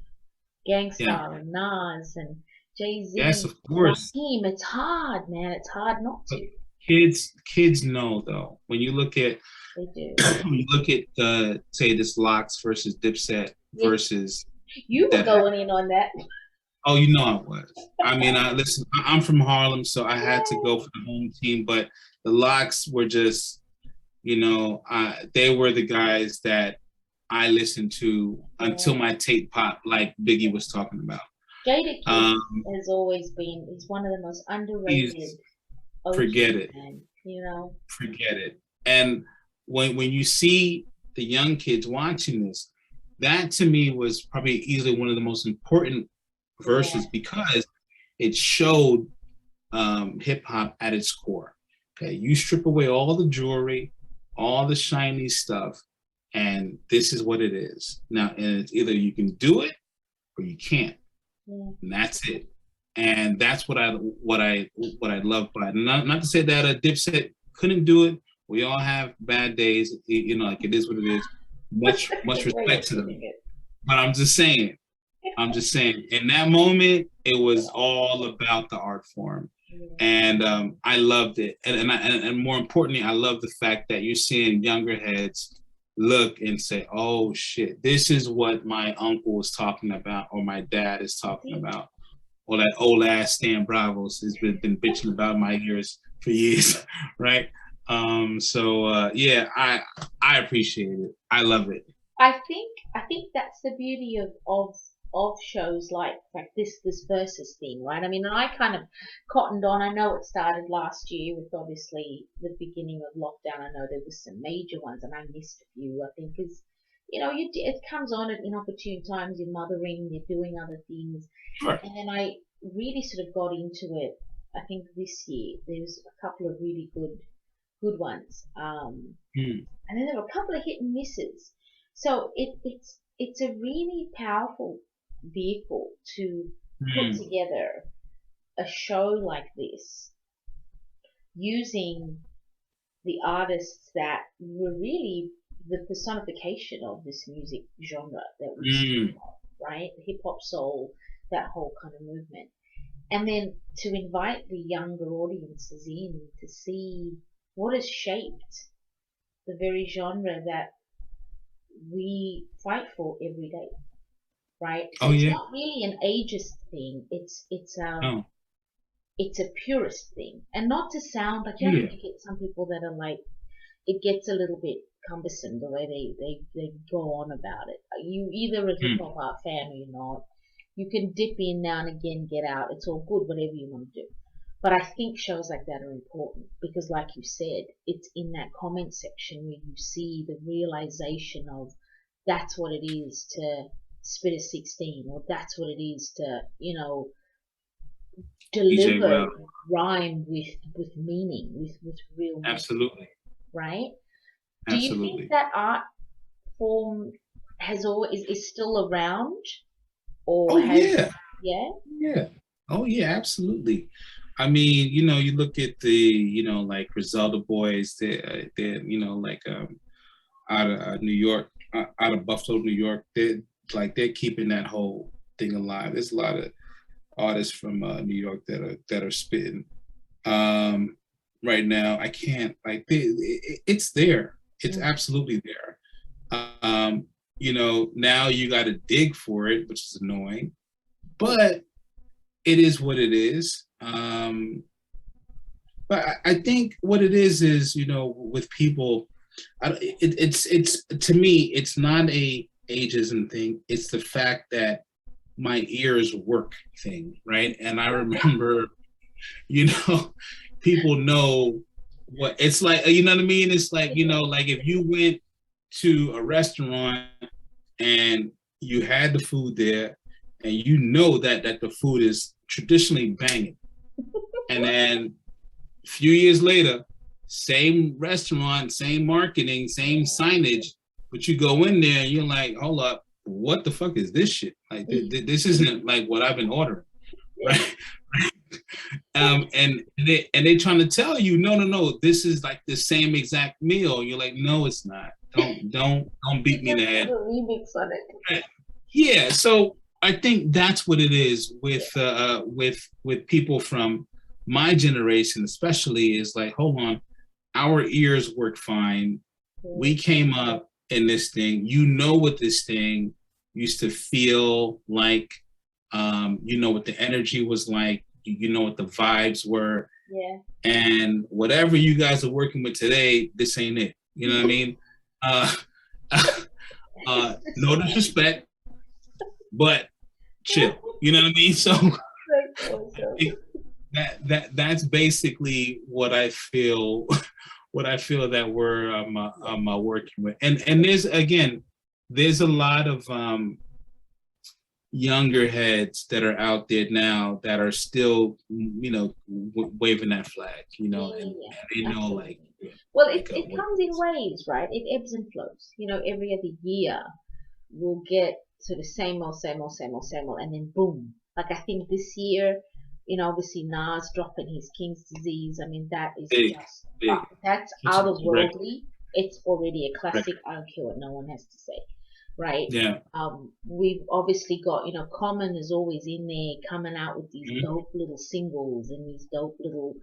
yeah, Gangstar and Nas and yes, Jay-Z, of course. Raheem, it's hard, man. It's hard not But to. kids know though. When you look at They do. when you look at say this Locks versus Dipset Yeah, versus you were Dead Hat. going in on that. Oh, I was. I mean, I listen. I'm from Harlem, so I had to go for the home team. But the Locks were just, they were the guys that I listened to until Yeah. my tape popped, like Biggie was talking about. Jada Kiss has always been, he's one of the most underrated forget it. Man, you know? Forget it. And when you see the young kids watching this, that to me was probably easily one of the most important verses because it showed hip hop at its core. Okay, you strip away all the jewelry, all the shiny stuff, and this is what it is. Now, and it's either you can do it or you can't. And that's it. And that's what I love by it. Not to say that Dipset couldn't do it. We all have bad days, you know, like it is what it is. Much respect to them. But I'm just saying, in that moment, it was all about the art form. And I loved it. And more importantly, I love the fact that you're seeing younger heads look and say, oh shit, this is what my uncle was talking about, or my dad is talking about, or that old ass Stan Bravos has been bitching about my ears for years, right? Yeah, I appreciate it. I love it. I think that's the beauty of shows like this versus thing, right? I mean, I kind of cottoned on. I know it started last year with obviously the beginning of lockdown. I know there was some major ones, and I missed a few. I think because it comes on at inopportune times. You're mothering, you're doing other things, sure. And then I really sort of got into it. I think this year there was a couple of really good ones, and then there were a couple of hit and misses. So it's a really powerful vehicle to put together a show like this using the artists that were really the personification of this music genre that we see, right? Hip hop, soul, that whole kind of movement. And then to invite the younger audiences in to see what has shaped the very genre that we fight for every day, right? So it's not really an ageist thing. It's a purist thing, and not to sound like, you know, you get some people that are like, it gets a little bit cumbersome the way they go on about it. You either a hip hop art fan or you're not. You can dip in now and again, get out. It's all good, whatever you want to do. But I think shows like that are important because, like you said, it's in that comment section where you see the realization of that's what it is to spit a 16, or that's what it is to, you know, deliver rhyme with meaning, with real meaning. Absolutely. Right? Absolutely. Do you think that art form is still around? Or yeah. Oh yeah, absolutely. I mean, you know, you look at the, you know, like Griselda Boys, they're you know, like out of New York, out of Buffalo, New York, they're keeping that whole thing alive. There's a lot of artists from New York that are spitting right now. I can't it's there. It's absolutely there. You know, now you got to dig for it, which is annoying, but it is what it is. But I think what it is, you know, with people, it's to me, it's not a ageism thing. It's the fact that my ears work thing, right? And I remember, you know, people know what it's like, you know what I mean? It's like, you know, like if you went to a restaurant and you had the food there and you know that the food is traditionally banging, and then a few years later, same restaurant, same marketing, same signage, but you go in there and you're like, hold up, what the fuck is this shit? Like this isn't like what I've been ordering, right? And they trying to tell you, no, this is like the same exact meal. You're like, no, it's not. Don't beat me in the head. Remix on it. Yeah, so I think that's what it is with people from my generation, especially, is like, hold on, our ears work fine. We came up in this thing. You know what this thing used to feel like. You know what the energy was like. You know what the vibes were. Yeah. And whatever you guys are working with today, this ain't it. You know what I mean? No disrespect, but chill. You know what I mean? So That's awesome. that's basically what I feel. What I feel that we're working with, and there's a lot of younger heads that are out there now that are still, waving that flag, and they know, Absolutely. like, Well, like it comes in waves, right? It ebbs and flows. Every other year we'll get sort of same old, same old, same old, same old, and then boom. Like I think this year, obviously Nas dropping his King's Disease. I mean, that is big, just big. that's It's otherworldly. It's already a classic. record. I don't care what no one has to say, right? Yeah. We've obviously got, Common is always in there coming out with these dope little singles and these dope little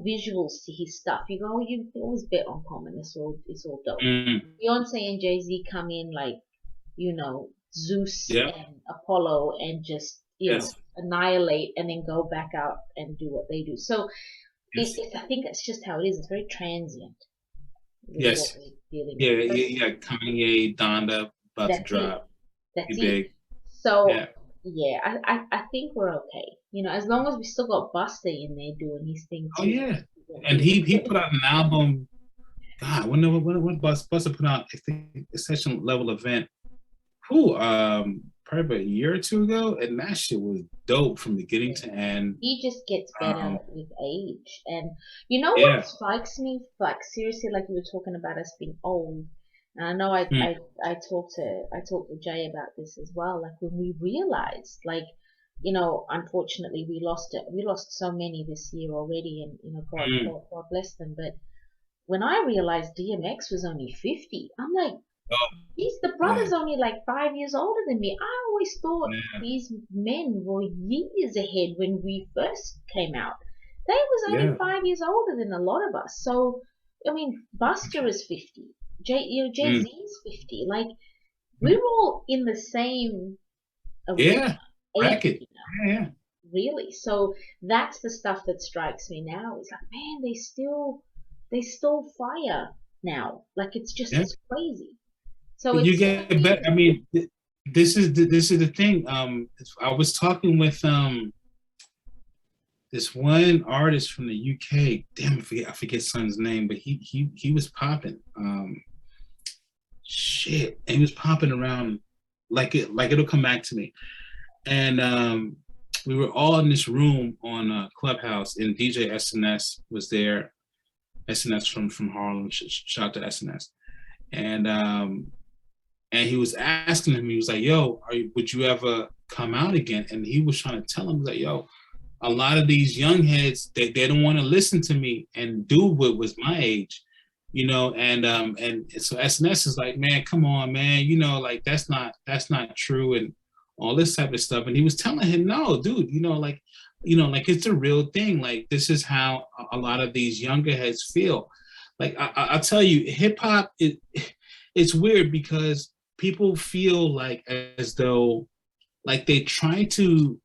visuals to his stuff. You go, you always bet on Common. It's all dope. Beyonce and Jay-Z come in like, Zeus Yeah. and Apollo and just, Yes. annihilate and then go back out and do what they do. So Yes. I think it's just how it is. It's very transient. Yes. Yeah. Kanye, Donda, about to drop. That's Big. it. So Yeah. I think we're okay. As long as we still got Buster in there doing his thing too. Oh yeah. And he put out an album. God, when Buster put out, I think, a session level event. Probably about a year or two ago, and that shit was dope from beginning to end. He just gets better with age, and what strikes me, like seriously, like you were talking about us being old. And I know I talked to Jay about this as well. Like when we realized, like, unfortunately we lost it. We lost so many this year already, and God bless them. But when I realized DMX was only 50, I'm like, the brother's only like 5 years older than me. I always thought these men were years ahead when we first came out. They was only 5 years older than a lot of us. So, I mean, Buster is 50. Jay-Z's 50. Like, we're all in the same arena. Bracket. Yeah. Really. So that's the stuff that strikes me now. It's like, man, they still fire now. Like, it's just it's crazy. So you get better. I mean, this is the thing. I was talking with this one artist from the UK. Damn, I forget son's name, but he was popping. And he was popping around like it'll come back to me. And we were all in this room on Clubhouse, and DJ SNS was there. SNS from Harlem. Shout out to SNS. And he was asking him, he was like, yo, would you ever come out again? And he was trying to tell him, like, yo, a lot of these young heads, they don't want to listen to me and do what was my age, and so SNS is like, man, come on, man, like that's not true and all this type of stuff. And he was telling him, no, dude, like it's a real thing. Like, this is how a lot of these younger heads feel. Like, I'll tell you, hip hop, it's weird because people feel like as though, like, they try to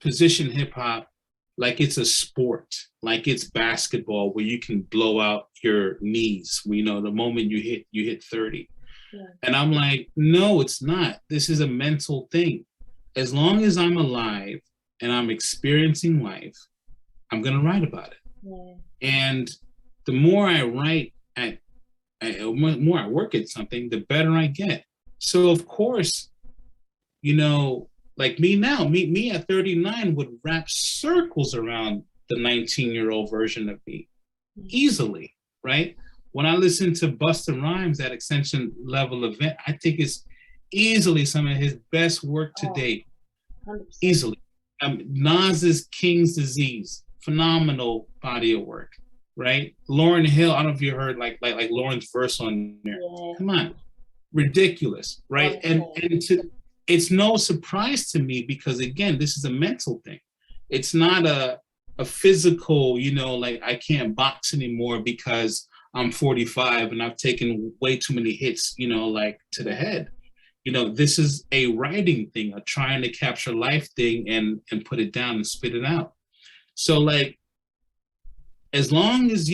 position hip hop like it's a sport, like it's basketball where you can blow out your knees, the moment you hit 30. Yeah. And I'm like, no, it's not. This is a mental thing. As long as I'm alive and I'm experiencing life, I'm gonna write about it. Yeah. And the more I write the more I work at something, the better I get. So of course, like me now, me at 39 would wrap circles around the 19-year-old version of me easily, right? When I listen to Busta Rhymes at Extension Level Event, I think it's easily some of his best work to date. 100%. Easily. Nas's King's Disease, phenomenal body of work. Right, Lauryn Hill. I don't know if you heard like Lauryn's verse on there. Yeah. Come on, ridiculous, right? Okay. And it's no surprise to me because again, this is a mental thing. It's not a physical. Like I can't box anymore because I'm 45 and I've taken way too many hits. Like to the head. This is a writing thing, a trying to capture life thing and put it down and spit it out. So like. As long as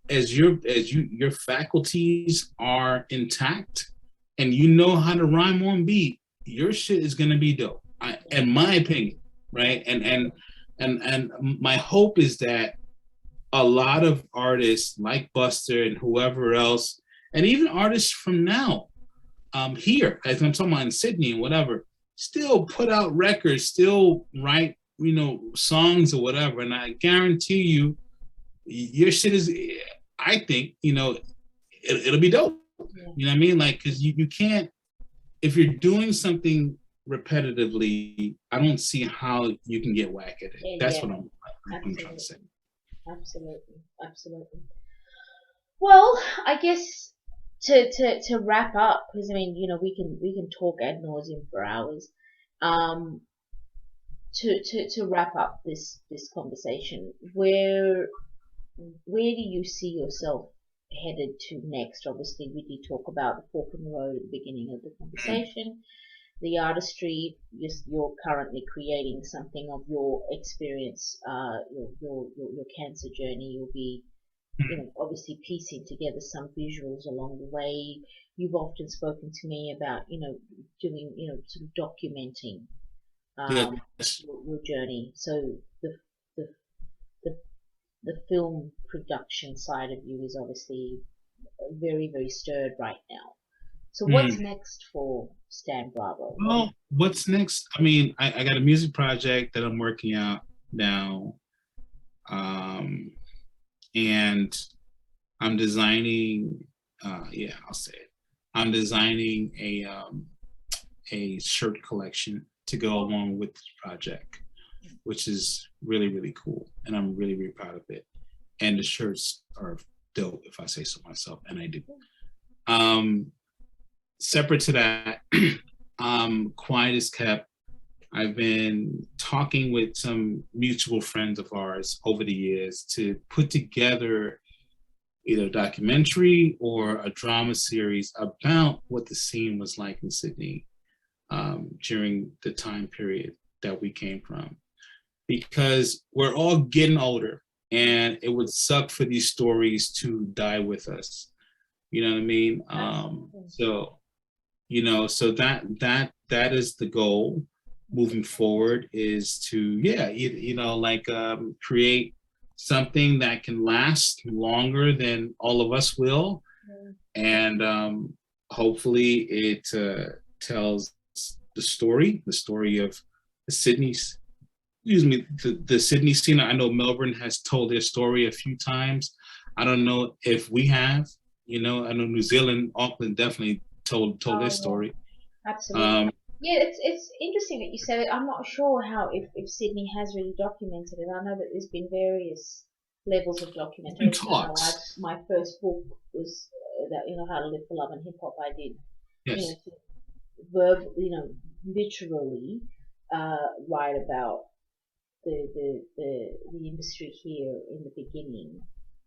as your faculties are intact and how to rhyme on beat, your shit is gonna be dope. In my opinion, right? And my hope is that a lot of artists like Buster and whoever else, and even artists from now, here, as I'm talking about in Sydney and whatever, still put out records, still write, songs or whatever. And I guarantee you, your shit is, I think, it'll be dope. You know what I mean? Like, because you can't, if you're doing something repetitively, I don't see how you can get whack at it. That's what I'm trying to say. Absolutely. Well, I guess to wrap up, because I mean, we can talk ad nauseum for hours. To wrap up this conversation, where do you see yourself headed to next? Obviously, we did talk about the fork in the road at the beginning of the conversation. The artistry, you're currently creating something of your experience, your cancer journey. You'll be, obviously piecing together some visuals along the way. You've often spoken to me about, doing, sort of documenting your journey. So the film production side of you is obviously very, very stirred right now. So what's next for Stan Bravo? Well, what's next? I mean, I got a music project that I'm working out now. And I'm designing, I'll say it. I'm designing a shirt collection to go along with this project, which is really, really cool. And I'm really, really proud of it. And the shirts are dope, if I say so myself, and I do. Separate to that, quiet is kept. I've been talking with some mutual friends of ours over the years to put together either a documentary or a drama series about what the scene was like in Sydney during the time period that we came from. Because we're all getting older, and it would suck for these stories to die with us. You know what I mean? So that is the goal moving forward, is to create something that can last longer than all of us will, and hopefully it tells the story of the Sydney scene. I know Melbourne has told their story a few times. I don't know if we have. I know New Zealand, Auckland definitely told their story. Absolutely. It's interesting that you said it. I'm not sure if Sydney has really documented it. I know that there's been various levels of documentation. My first book was that How to Live for Love and Hip Hop. I did, yes. Literally write about the industry here in the beginning.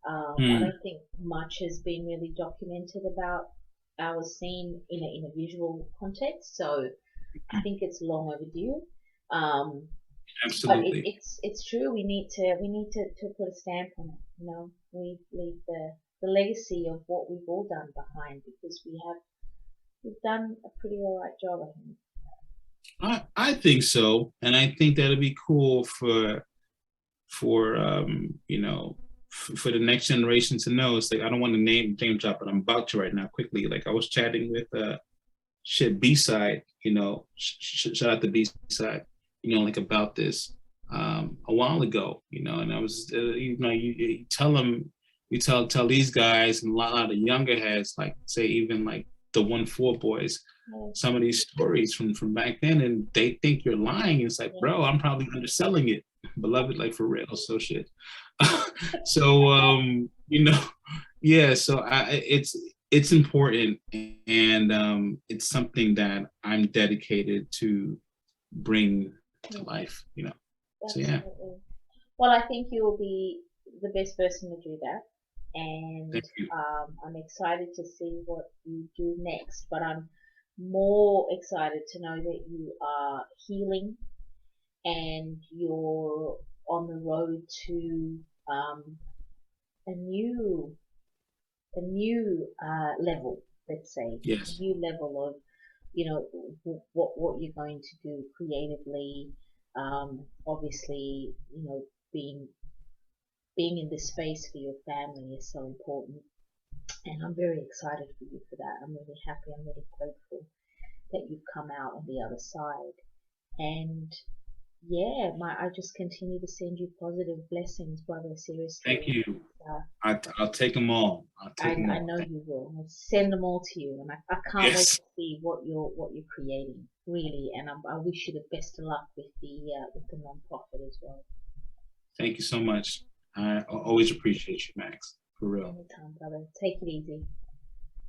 I don't think much has been really documented about our scene in a visual context, so I think it's long overdue. Absolutely. But it's true. We need to put a stamp on it. We leave the legacy of what we've all done behind, because we've done a pretty alright job, I think. I think so, and I think that'll be cool for the next generation to know. It's like, I don't want to name drop, but I'm about to right now quickly. Like, I was chatting with B-side, shout out to B-side, like about this a while ago, and I was you tell these guys and a lot of the younger heads, like say even like the 1-4 boys, some of these stories from back then, and they think you're lying. It's like, bro, I'm probably underselling it, beloved, like for real. So shit. So so it's important, and it's something that I'm dedicated to bring to life. So yeah. Well, I think you will be the best person to do that, and I'm excited to see what you do next. But I'm more excited to know that you are healing and you're on the road to a new level, let's say. Yes. A new level you know, what you're going to do creatively. Obviously, you know, being in this space for your family is so important, and I'm very excited for you for that. I'm really happy. I'm really grateful that you've come out on the other side. And yeah, I just continue to send you positive blessings, brother. Seriously. Thank you. I'll take them all. I know you will. I'll send them all to you, and I can't wait to see what you're creating, really. And I wish you the best of luck with the non-profit as well. Thank you so much. I always appreciate you, Max. For real. Anytime, brother. Take it easy.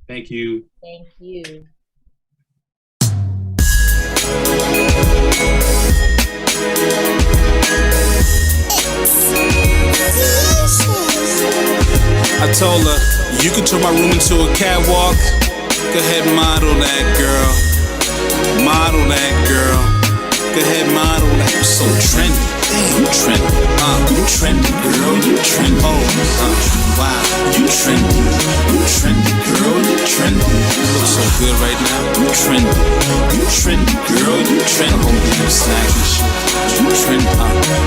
Thank you. Thank you. I told her, you can turn my room into a catwalk. Go ahead, model that girl. Model that girl. Go ahead, model that. You're so trendy. Damn, you trendy. You trendy, girl. You trendy. Wow. You trendy. You trendy, girl. You trendy. You look so good right now. You trendy. You trendy, girl. You trendy. I hope you have snack and shit. You trendy.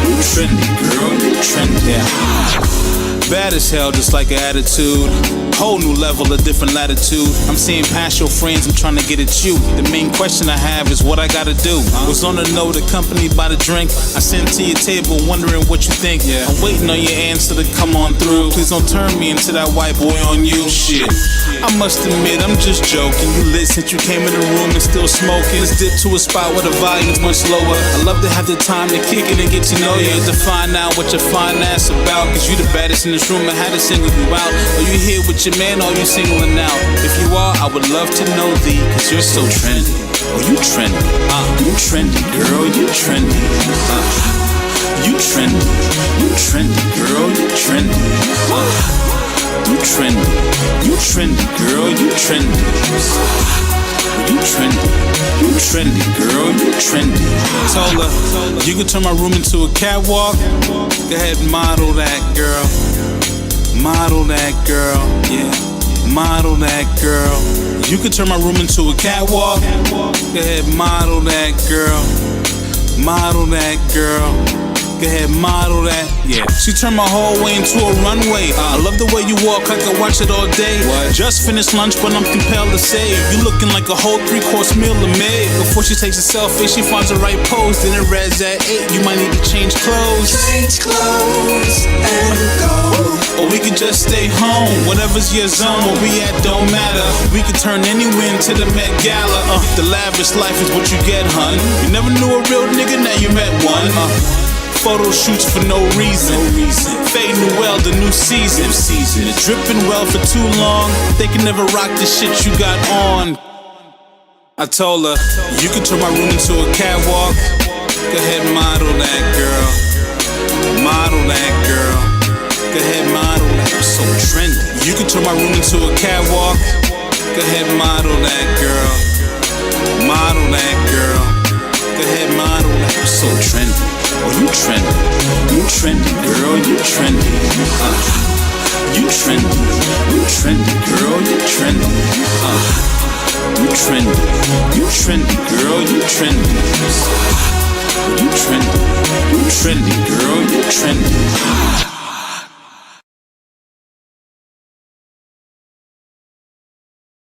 You trendy, girl. You trendy. Yeah. Bad as hell, just like an attitude. Whole new level, a different latitude. I'm seeing past your friends, I'm trying to get at you. The main question I have is what I gotta do. Was on the note, accompanied by the drink. I sent to your table, wondering what you think. I'm waiting on your answer to come on through. Please don't turn me into that white boy on you. Shit, I must admit, I'm just joking. You lit since you came in the room and still smoking. Let's dip to a spot where the volume's much lower. I love to have the time to kick it and get to know you. To find out what your fine ass about. Cause you the baddest in this room, I had to single you out. Are you here with your man or you singling out? If you are, I would love to know thee. Cause you're so trendy. Oh, you trendy. You trendy, girl, you trendy. You trendy. You trendy, girl, you trendy. You trendy. You trendy, girl, you trendy. You trendy. You trendy, girl, you trendy. Told her, you can turn my room into a catwalk. Go ahead and model that, girl. Model that, girl. Yeah. Model that, girl. You can turn my room into a catwalk. Go ahead, model that, girl. Model that, girl. Go ahead, model that. Yeah. She turned my hallway into a runway. I love the way you walk, I could watch it all day. Just finished lunch, but I'm compelled to say you looking like a whole 3-course meal to me. Before she takes a selfie, she finds the right pose. Then it res at 8, you might need to change clothes. Change clothes and go. Or we could just stay home. Whatever's your zone, where we at don't matter. We could turn any win to the Met Gala. The lavish life is what you get, hun. You never knew a real nigga, now you met one. Photo shoots for no reason. Fading well, the new season. It's dripping well for too long. They can never rock the shit you got on. I told her, you can turn my room into a catwalk. Go ahead, model that, girl. Model that, girl. Go ahead, model that. You're so trendy. You can turn my room into a catwalk. Go ahead, model that, girl. Model that, girl. Go ahead, model that. You're so trendy. Oh, you trendy. You trendy, girl. You trendy. You trendy. You trendy, girl. You trendy. You trendy. You trendy, girl. You trendy. You trendy. You trendy, girl. You trendy.